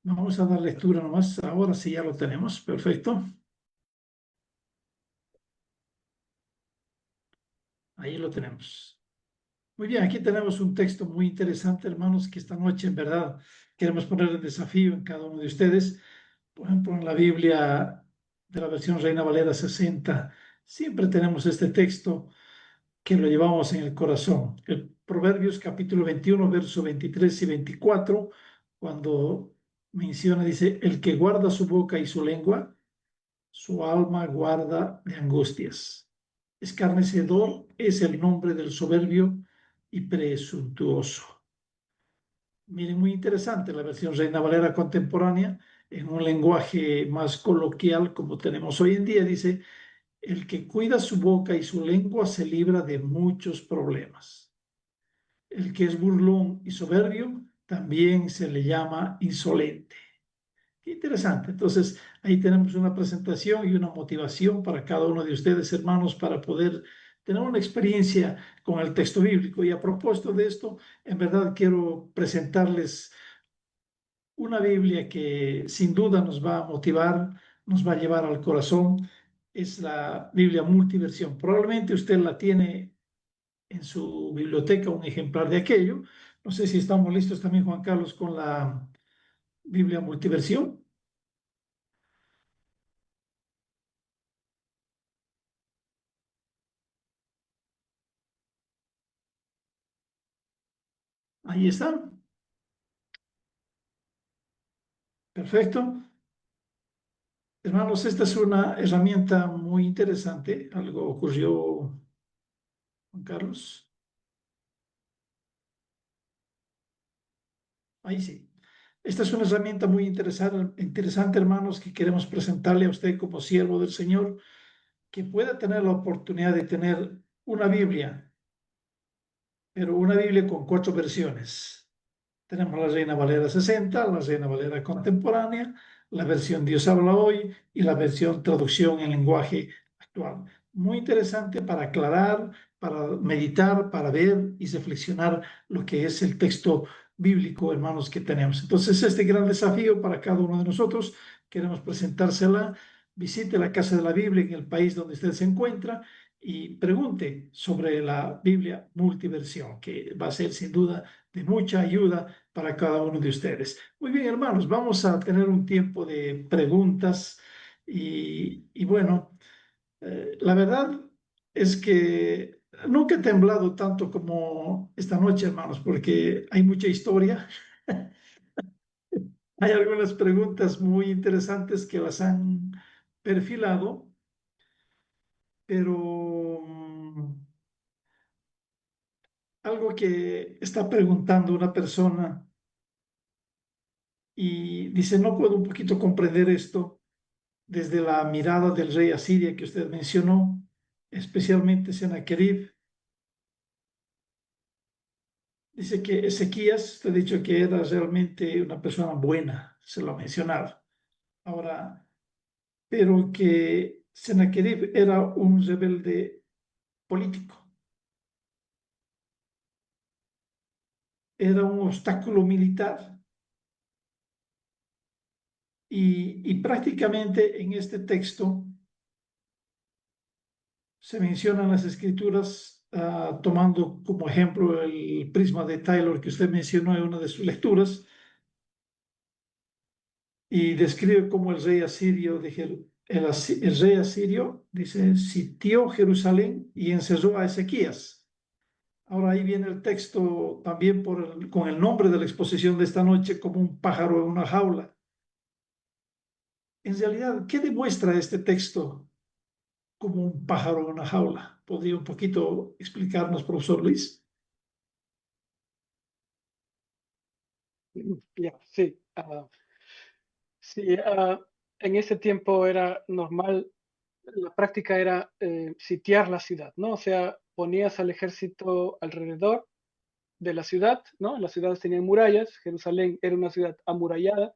dar lectura nomás. Ahora sí ya lo tenemos. Perfecto. Ahí lo tenemos. Muy bien, aquí tenemos un texto muy interesante, hermanos, que esta noche en verdad queremos poner en desafío en cada uno de ustedes. Por ejemplo, en la Biblia de la versión Reina Valera 60, siempre tenemos este texto que lo llevamos en el corazón. El Proverbios capítulo 21, verso 23 y 24, cuando menciona, dice, el que guarda su boca y su lengua, su alma guarda de angustias. Escarnecedor es el nombre del soberbio y presuntuoso. Miren, muy interesante la versión Reina Valera contemporánea, en un lenguaje más coloquial como tenemos hoy en día, dice, el que cuida su boca y su lengua se libra de muchos problemas. El que es burlón y soberbio también se le llama insolente. Qué interesante. Entonces, ahí tenemos una presentación y una motivación para cada uno de ustedes, hermanos, para poder tener una experiencia con el texto bíblico. Y a propósito de esto, en verdad quiero presentarles una Biblia que sin duda nos va a motivar, nos va a llevar al corazón. Es la Biblia multiversión. Probablemente usted la tiene en su biblioteca, un ejemplar de aquello. No sé si estamos listos también, Juan Carlos, con la Biblia multiversión. Ahí está. Perfecto. Hermanos, esta es una herramienta muy interesante. Algo ocurrió, Juan Carlos. Ahí sí. Esta es una herramienta muy interesante, hermanos, que queremos presentarle a usted como siervo del Señor, que pueda tener la oportunidad de tener una Biblia, pero una Biblia con 4 versiones. Tenemos la Reina Valera 60, la Reina Valera contemporánea, la versión Dios habla hoy y la versión traducción en lenguaje actual. Muy interesante para aclarar, para meditar, para ver y reflexionar lo que es el texto bíblico, hermanos, que tenemos. Entonces, este gran desafío para cada uno de nosotros, queremos presentársela. Visite la Casa de la Biblia en el país donde usted se encuentra y pregunte sobre la Biblia multiversión, que va a ser sin duda de mucha ayuda para cada uno de ustedes. Muy bien, hermanos, vamos a tener un tiempo de preguntas y bueno, la verdad es que nunca he temblado tanto como esta noche, hermanos, porque hay mucha historia. Hay algunas preguntas muy interesantes que las han perfilado, pero algo que está preguntando una persona y dice, no puedo un poquito comprender esto desde la mirada del rey Asiria que usted mencionó, especialmente Sennacherib. Dice que Ezequías, te he dicho que era realmente una persona buena, se lo ha mencionado. Ahora, pero que Sennacherib era un rebelde político, era un obstáculo militar. Y prácticamente en este texto se mencionan las escrituras tomando como ejemplo el prisma de Taylor que usted mencionó en una de sus lecturas y describe cómo el rey asirio, el rey asirio, dice, sitió Jerusalén y encerró a Ezequías. Ahora ahí viene el texto también con el nombre de la exposición de esta noche como un pájaro en una jaula. En realidad, ¿qué demuestra este texto como un pájaro en una jaula? ¿Podría un poquito explicarnos, profesor Luis? Ya, sí. Sí, en ese tiempo era normal, la práctica era sitiar la ciudad, ¿no? O sea, ponías al ejército alrededor de la ciudad, ¿no? Las ciudades tenían murallas, Jerusalén era una ciudad amurallada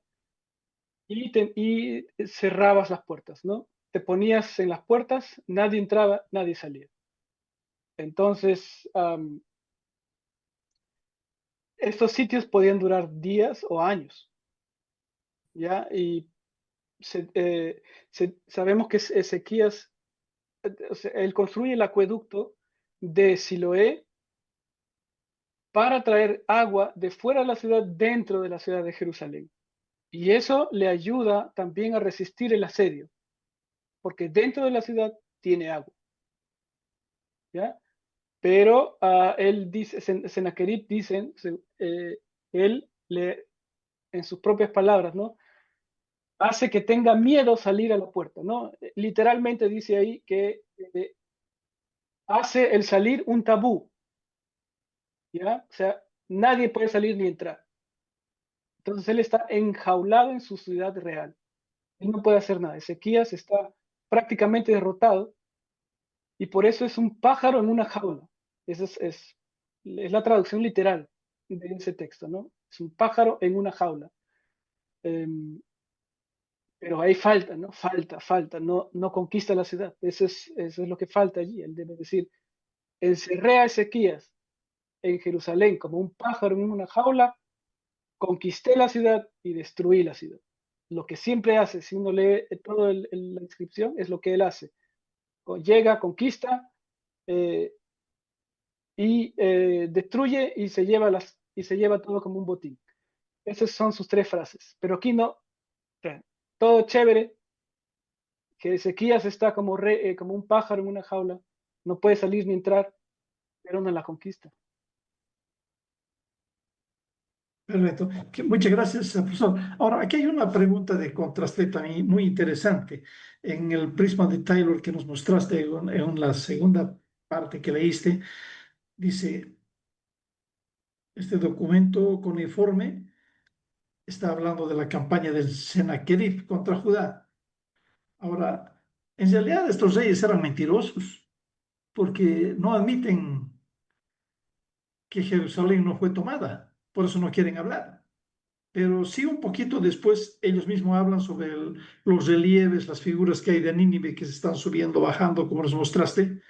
y cerrabas las puertas, ¿no? Te ponías en las puertas, nadie entraba, nadie salía. Entonces, estos sitios podían durar días o años, ¿ya? Y sabemos que Ezequías, o sea, él construye el acueducto de Siloé para traer agua de fuera de la ciudad dentro de la ciudad de Jerusalén. Y eso le ayuda también a resistir el asedio, porque dentro de la ciudad tiene agua. ¿Ya? Pero él dice, Sennacherib dicen, él en sus propias palabras, ¿no? Hace que tenga miedo salir a la puerta, ¿no? Literalmente dice ahí que hace el salir un tabú, ¿ya? O sea, nadie puede salir ni entrar. Entonces él está enjaulado en su ciudad real. Él no puede hacer nada. Ezequías está prácticamente derrotado y por eso es un pájaro en una jaula. Esa es la traducción literal de ese texto, ¿no? Es un pájaro en una jaula. Pero ahí falta, ¿no? Falta, no conquista la ciudad. Eso es lo que falta allí. Él debe decir, encerré a Ezequías en Jerusalén como un pájaro en una jaula, conquisté la ciudad y destruí la ciudad. Lo que siempre hace, si uno lee toda la inscripción, es lo que él hace. Llega, conquista y destruye y se lleva todo como un botín. Esas son sus tres frases. Pero aquí no, todo chévere, que Ezequías está como un pájaro en una jaula, no puede salir ni entrar, pero no la conquista. Perfecto. Muchas gracias, profesor. Ahora, aquí hay una pregunta de contraste también muy interesante. En el prisma de Taylor que nos mostraste en la segunda parte que leíste, dice, este documento con informe está hablando de la campaña del Sennacherib contra Judá. Ahora, en realidad estos reyes eran mentirosos porque no admiten que Jerusalén no fue tomada, por eso no quieren hablar. Pero sí un poquito después ellos mismos hablan sobre los relieves, las figuras que hay de Nínive que se están subiendo, bajando, como nos mostraste,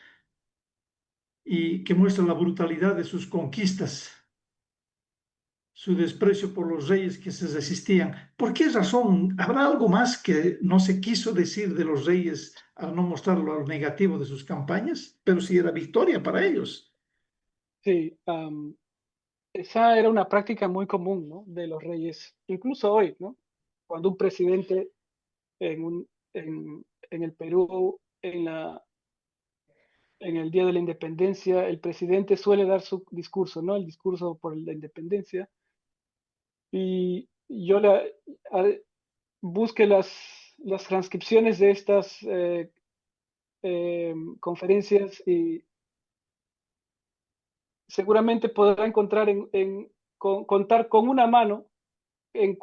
y que muestran la brutalidad de sus conquistas, su desprecio por los reyes que se resistían. ¿Por qué razón? ¿Habrá algo más que no se quiso decir de los reyes al no mostrar lo negativo de sus campañas? Pero sí era victoria para ellos. Sí, esa era una práctica muy común, ¿no? De los reyes, incluso hoy, ¿no? Cuando un presidente en el Perú, en el Día de la Independencia, el presidente suele dar su discurso, ¿no? El discurso por la independencia. Y yo busque las transcripciones de estas conferencias y seguramente podrá encontrar contar con una mano en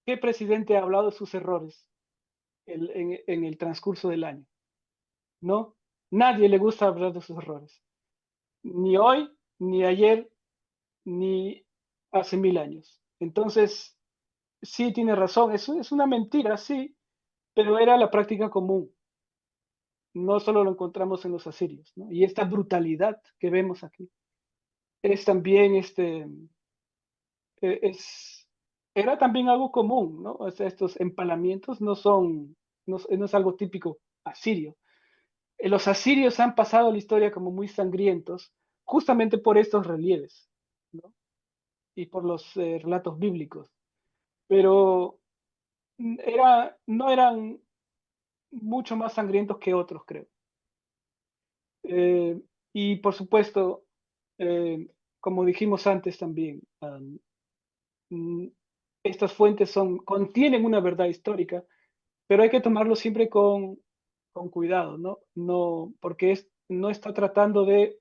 qué presidente ha hablado de sus errores en el transcurso del año, ¿no? Nadie le gusta hablar de sus errores, ni hoy, ni ayer, ni hace 1000 años. Entonces, sí tiene razón, eso es una mentira, sí, pero era la práctica común. No solo lo encontramos en los asirios, ¿no? Y esta brutalidad que vemos aquí es también era también algo común, ¿no? O sea, estos empalamientos no es algo típico asirio. Los asirios han pasado la historia como muy sangrientos, justamente por estos relieves, ¿no? Y por los relatos bíblicos. Pero no eran mucho más sangrientos que otros, creo. Y por supuesto, eh, como dijimos antes también, mm, estas fuentes contienen una verdad histórica, pero hay que tomarlo siempre con cuidado, ¿no? No, porque no está tratando de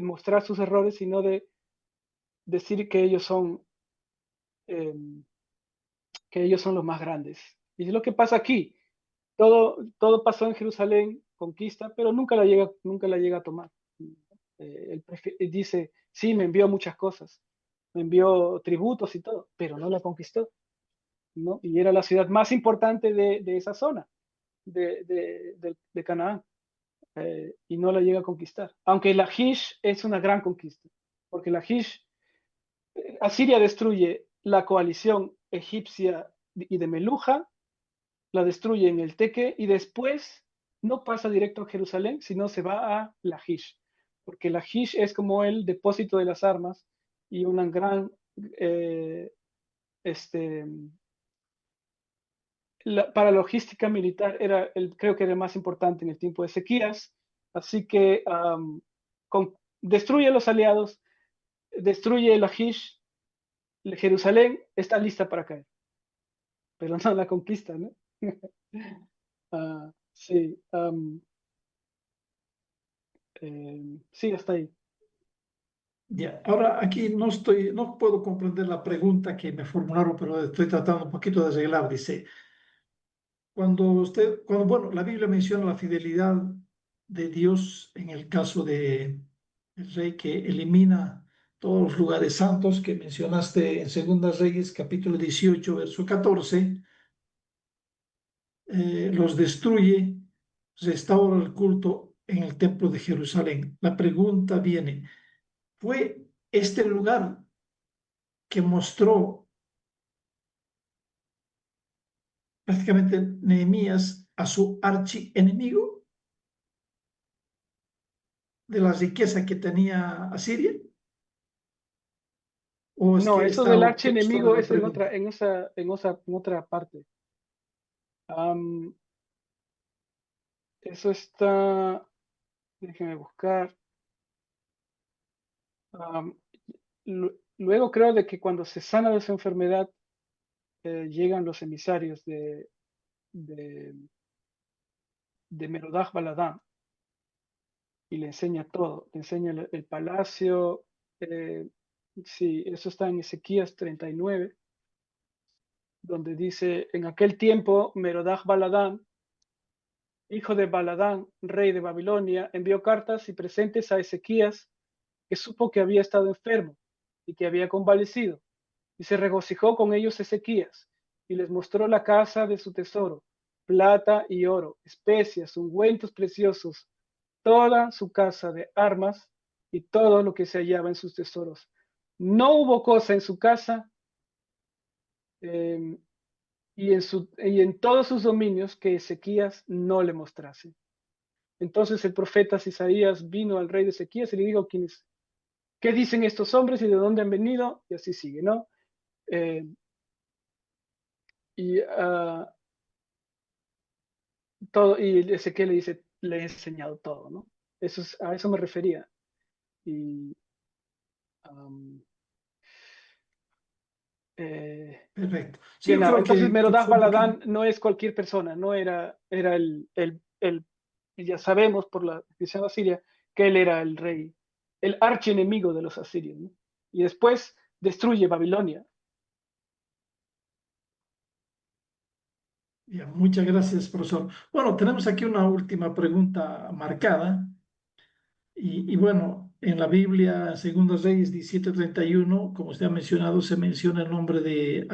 mostrar sus errores, sino de decir eh, que ellos son los más grandes. Y es lo que pasa aquí. Todo pasó en Jerusalén, conquista, pero nunca la llega a tomar. Él dice, sí, me envió muchas cosas, me envió tributos y todo, pero no la conquistó, ¿no? Y era la ciudad más importante de esa zona, de Canaán, y no la llega a conquistar. Aunque Lachish es una gran conquista, porque Asiria destruye la coalición egipcia y de Meluja, la destruye en el Teque y después no pasa directo a Jerusalén, sino se va a Lachish. porque la Lachish es como el depósito de las armas y una gran, para logística militar creo que era el más importante en el tiempo de Ezequías, así que destruye a los aliados, destruye Lachish, Jerusalén está lista para caer, pero no la conquista, ¿no? Sí, sí, hasta ahí. Ya, ahora aquí no puedo comprender la pregunta que me formularon, pero estoy tratando un poquito de arreglar. Dice, bueno, la Biblia menciona la fidelidad de Dios en el caso de el rey que elimina todos los lugares santos que mencionaste en Segundas Reyes, capítulo 18, verso 14, los destruye, restaura el culto en el templo de Jerusalén. La pregunta viene, ¿fue este lugar que mostró prácticamente Nehemías a su archienemigo de la riqueza que tenía Asiria? ¿O es No, que eso está del opuesto de archienemigo la es en pregunta? otra, en otra parte. Eso está, déjeme buscar. Luego creo de que cuando se sana de su enfermedad, llegan los emisarios de, de Merodach Baladán y le enseña todo, le enseña el palacio. Sí, eso está en Ezequías 39, donde dice, en aquel tiempo Merodach Baladán, hijo de Baladán, rey de Babilonia, envió cartas y presentes a Ezequías, que supo que había estado enfermo y que había convalecido. Y se regocijó con ellos Ezequías, y les mostró la casa de su tesoro, plata y oro, especias, ungüentos preciosos, toda su casa de armas y todo lo que se hallaba en sus tesoros. No hubo cosa en su casa eh, y en todos sus dominios que Ezequías no le mostrase. Entonces el profeta Isaías vino al rey de Ezequías y le dijo, ¿qué dicen estos hombres y de dónde han venido? Y así sigue, ¿no? Y todo, y Ezequiel le dice, le he enseñado todo, ¿no? A eso me refería. Y um, Perfecto. Sí, yo Genau, creo entonces que Merodach fue un poquito. Baladán no es cualquier persona, no era y ya sabemos por la descripción asiria que él era el rey, el archienemigo de los asirios, ¿no? Y después destruye Babilonia. Ya, muchas gracias, profesor. Bueno, tenemos aquí una última pregunta marcada. Y bueno, en la Biblia, en 2 Reyes 17:31, como usted ha mencionado, se menciona el nombre de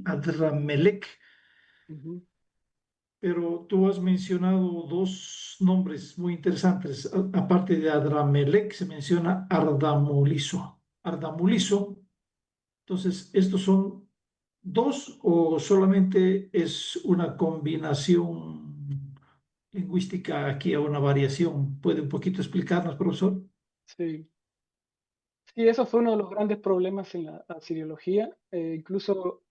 Adramelech, Ujú. pero tú has mencionado dos nombres muy interesantes. Aparte de Adramelech, se menciona Ardamuliso. Ardamuliso. Entonces, ¿estos son dos o solamente es una combinación lingüística aquí a una variación? ¿Puede un poquito explicarnos, profesor? Sí. Sí, eso fue uno de los grandes problemas en la asiriología. Incluso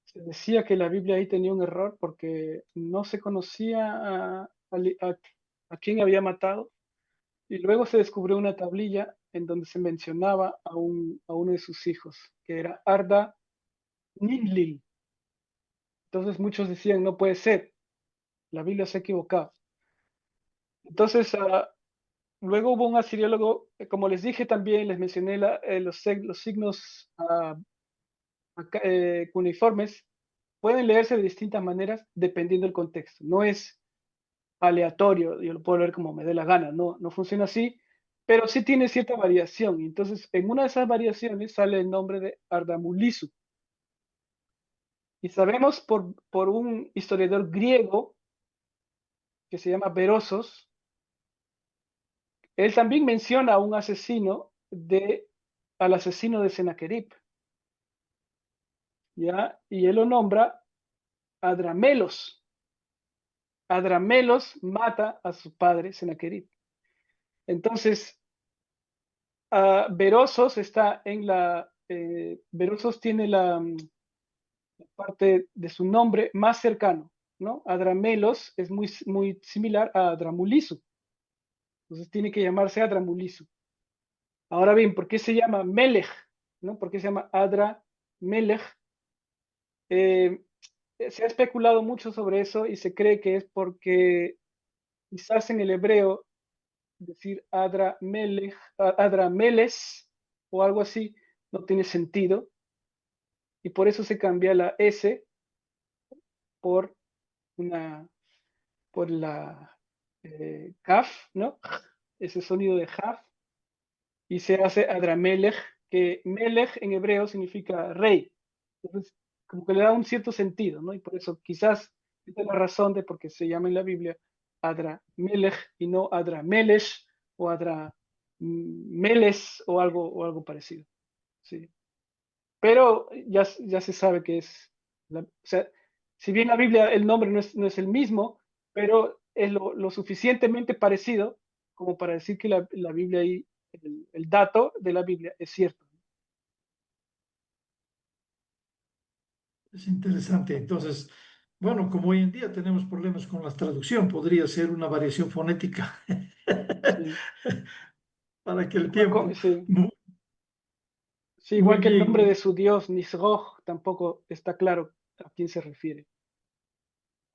se decía que la Biblia ahí tenía un error porque no se conocía a quién había matado. Y luego se descubrió una tablilla en donde se mencionaba a uno de sus hijos, que era Arda Ninlil. Entonces muchos decían, no puede ser, la Biblia se ha equivocado. Entonces, luego hubo un asiriólogo, como les dije también, les mencioné los signos cuneiformes, pueden leerse de distintas maneras dependiendo del contexto. No es aleatorio, yo lo puedo leer como me dé la gana, no funciona así, pero sí tiene cierta variación. Entonces, en una de esas variaciones sale el nombre de Ardamulisu. Y sabemos por un historiador griego que se llama Berosos, él también menciona a un asesino al asesino de Sennacherib, ¿ya? Y él lo nombra Adramelos. Adramelos mata a su padre Sennacherib. Entonces, Berosos está en Berosos tiene la parte de su nombre más cercano, ¿no? Adramelos es muy similar a Adramulisu. Entonces tiene que llamarse Adramulisu. Ahora bien, ¿por qué se llama Melech? ¿No? ¿Por qué se llama Adra Melech? Se ha especulado mucho sobre eso y se cree que es porque quizás en el hebreo decir Adra Melech, Adra Meles o algo así no tiene sentido y por eso se cambia la S por una por la kaf, ¿no? Ese sonido de Jaf y se hace Adramelech, que Melech en hebreo significa rey. Entonces, como que le da un cierto sentido, ¿no? Y por eso quizás esta es la razón de por qué se llama en la Biblia Adramelech y no Adramelech o Meles o algo parecido. Sí. Pero ya se sabe que es, o sea, si bien la Biblia el nombre no es el mismo, pero es lo suficientemente parecido como para decir que la Biblia ahí, el dato de la Biblia es cierto. Es interesante. Entonces, bueno, como hoy en día tenemos problemas con la traducción, podría ser una variación fonética Sí. para que el Igual, tiempo. sí. Muy, Sí, muy igual que el nombre de bien, su dios, Nisroch, tampoco está claro a quién se refiere.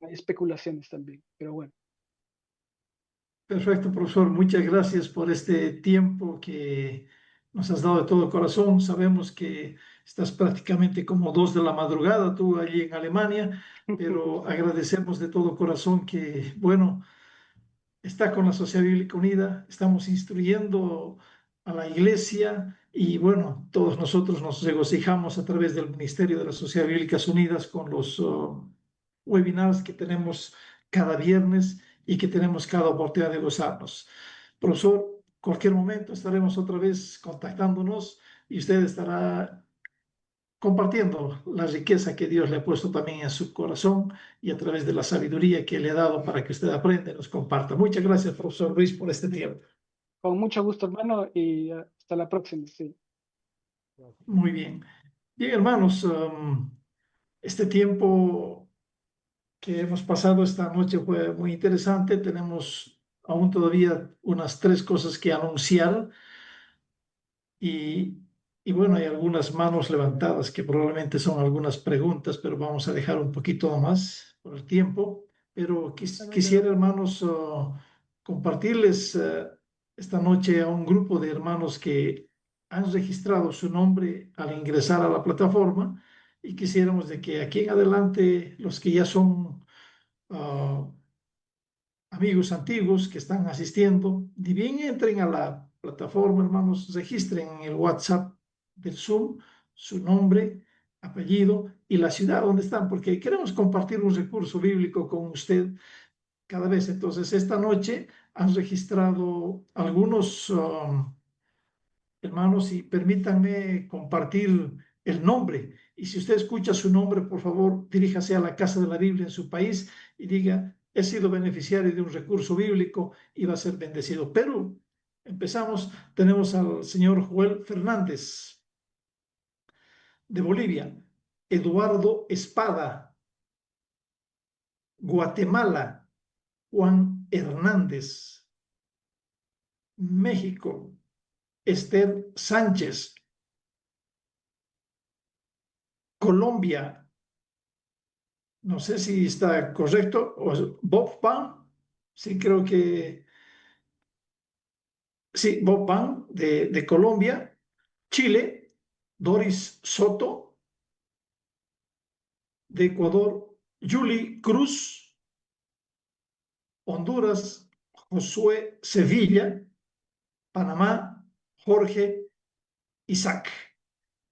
Hay especulaciones también, pero bueno. perfecto, profesor. Muchas gracias por este tiempo que nos has dado de todo corazón. Sabemos que estás prácticamente como 2 de la madrugada, tú allí en Alemania, pero agradecemos de todo corazón que, bueno, está con la Sociedad Bíblica Unida, estamos instruyendo a la iglesia y bueno, todos nosotros nos regocijamos a través del Ministerio de las Sociedades Bíblicas Unidas con los webinars que tenemos cada viernes y que tenemos cada oportunidad de gozarnos. Profesor, cualquier momento estaremos otra vez contactándonos y usted estará compartiendo la riqueza que Dios le ha puesto también en su corazón y a través de la sabiduría que le ha dado para que usted aprenda y nos comparta. Muchas gracias, profesor Luis, por este tiempo. Con mucho gusto, hermano, y hasta la próxima. Sí. Muy bien. Bien, hermanos, este tiempo que hemos pasado esta noche fue muy interesante. Tenemos aún todavía unas 3 cosas que anunciar. Y, y bueno, hay algunas manos levantadas que probablemente son algunas preguntas, pero vamos a dejar un poquito más por el tiempo. Pero quisiera, hermanos, compartirles esta noche a un grupo de hermanos que han registrado su nombre al ingresar a la plataforma y quisiéramos de que aquí en adelante los que ya son amigos antiguos que están asistiendo, ni bien entren a la plataforma, hermanos, registren en el WhatsApp del Zoom su nombre, apellido y la ciudad donde están, porque queremos compartir un recurso bíblico con usted cada vez. Entonces, esta noche han registrado algunos hermanos y permítanme compartir el nombre. Y si usted escucha su nombre, por favor, diríjase a la Casa de la Biblia en su país y diga, he sido beneficiario de un recurso bíblico y va a ser bendecido. Pero empezamos, tenemos al señor Joel Fernández de Bolivia, Eduardo Espada, Guatemala, Juan Hernández, México, Esther Sánchez, Colombia, no sé si está correcto, o Bob Pan, sí creo que, sí, Bob Pan de Colombia, Chile, Doris Soto, de Ecuador, Julie Cruz, Honduras, Josué Sevilla, Panamá, Jorge Isaac.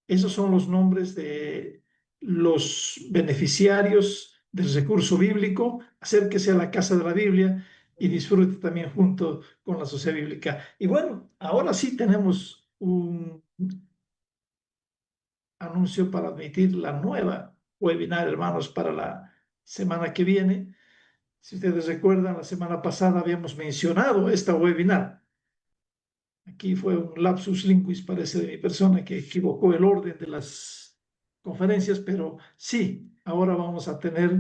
Esos son los nombres de los beneficiarios del recurso bíblico. Acérquese a la Casa de la Biblia y disfrute también junto con la Sociedad Bíblica. Y bueno, ahora sí tenemos un anuncio para admitir la nueva webinar, hermanos, para la semana que viene. Si ustedes recuerdan, la semana pasada habíamos mencionado esta webinar Aquí fue un lapsus linguis, parece, de mi persona, que equivocó el orden de las conferencias, pero sí, ahora vamos a tener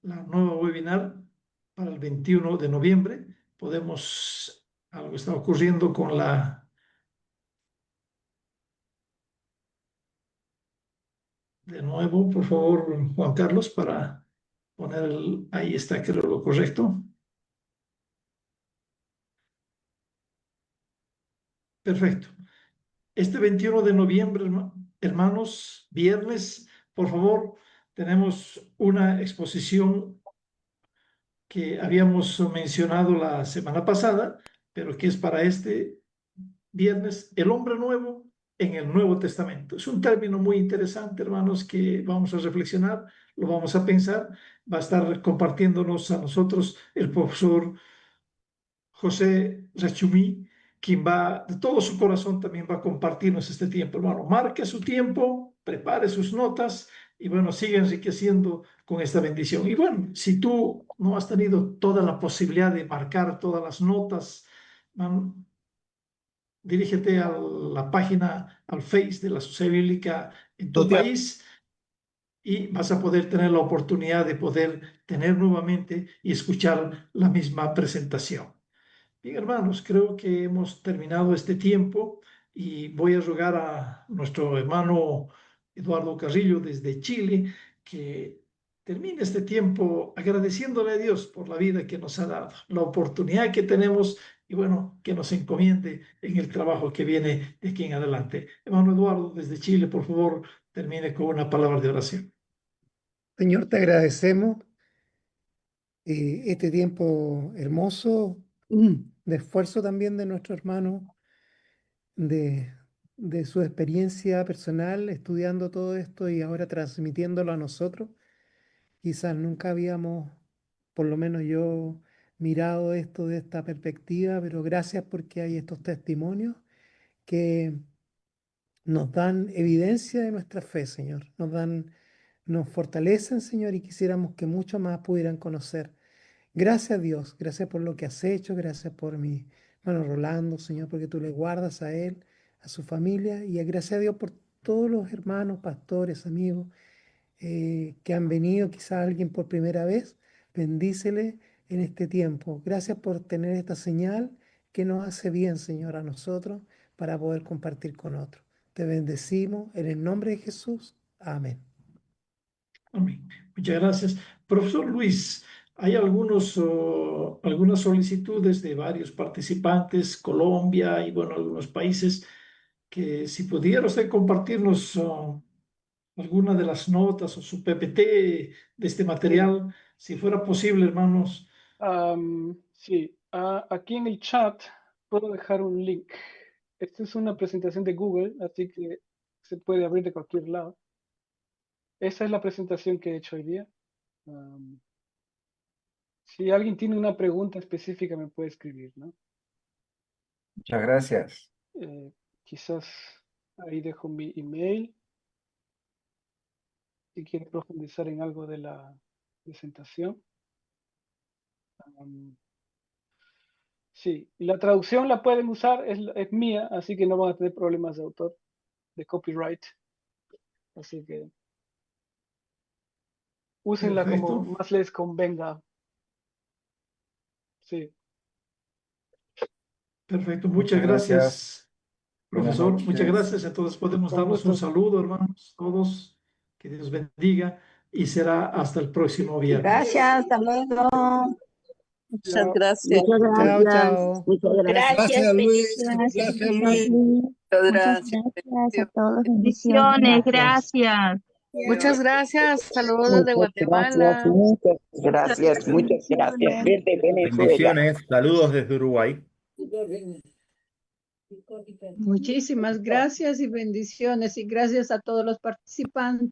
la nueva webinar para el 21 de noviembre. Algo está ocurriendo con de nuevo, por favor, Juan Carlos, para poner ahí está, creo, lo correcto. Perfecto. Este 21 de noviembre, hermanos, viernes, por favor, tenemos una exposición que habíamos mencionado la semana pasada, pero que es para este viernes, el hombre nuevo en el Nuevo Testamento. Es un término muy interesante, hermanos, que vamos a reflexionar, lo vamos a pensar. Va a estar compartiéndonos a nosotros el profesor José Rachumí, quien va, de todo su corazón, también va a compartirnos este tiempo, hermano. Marque su tiempo, prepare sus notas y bueno, sigue enriqueciendo con esta bendición. Y bueno, si tú no has tenido toda la posibilidad de marcar todas las notas, dirígete a la página, al Face de la Sociedad Bíblica en tu país y vas a poder tener la oportunidad de poder tener nuevamente y escuchar la misma presentación. Bien, hermanos, creo que hemos terminado este tiempo y voy a rogar a nuestro hermano Eduardo Carrillo desde Chile que termine este tiempo agradeciéndole a Dios por la vida que nos ha dado, la oportunidad que tenemos y bueno, que nos encomiende en el trabajo que viene de aquí en adelante. Hermano Eduardo, desde Chile, por favor, termine con una palabra de oración. Señor, te agradecemos este tiempo hermoso de esfuerzo también de nuestro hermano, de, de su experiencia personal estudiando todo esto y ahora transmitiéndolo a nosotros. Quizás nunca habíamos, por lo menos yo, mirado esto de esta perspectiva, pero gracias porque hay estos testimonios que nos dan evidencia de nuestra fe, Señor. Nos fortalecen, Señor, y quisiéramos que muchos más pudieran conocer. Gracias, Dios. Gracias por lo que has hecho. Gracias por mi hermano Rolando, Señor, porque tú le guardas a él, a su familia. Y gracias a Dios por todos los hermanos, pastores, amigos que han venido, quizás alguien por primera vez. Bendícele en este tiempo. Gracias por tener esta señal que nos hace bien, Señor, a nosotros para poder compartir con otros. Te bendecimos en el nombre de Jesús. Amén. Amén. Muchas gracias. Profesor Luis, hay algunas solicitudes de varios participantes, Colombia y bueno, algunos países, que si pudiera usted compartirnos alguna de las notas o su PPT de este material, si fuera posible, hermanos. Sí, aquí en el chat puedo dejar un link. Esta es una presentación de Google, así que se puede abrir de cualquier lado. Esa es la presentación que he hecho hoy día. Si alguien tiene una pregunta específica me puede escribir, ¿no? Muchas gracias. Quizás ahí dejo mi email si quiere profundizar en algo de la presentación. Sí, y la traducción la pueden usar, es mía, así que no van a tener problemas de autor, de copyright. Así que úsenla como Perfecto. más les convenga. Sí. Perfecto. Muchas Muchas gracias. gracias, Buenas profesor. Muchas noches. gracias. Entonces podemos Con darnos un gusto. saludo, hermanos, todos. Que Dios bendiga y será hasta el próximo viernes. Gracias, hasta luego. Muchas Chao. gracias. Muchas Chao, gracias. chao. Muchas gracias. Gracias, Luis. Gracias, Gracias, Luis. Luis. Muchas Muchas gracias. gracias a todos. Bendiciones, Gracias. gracias. Muchas gracias. Saludos de Muchas gracias. Guatemala. Muchas gracias. Muchas gracias. Desde Venezuela. Bendiciones. Saludos desde Uruguay. Muchísimas gracias y bendiciones y gracias a todos los participantes.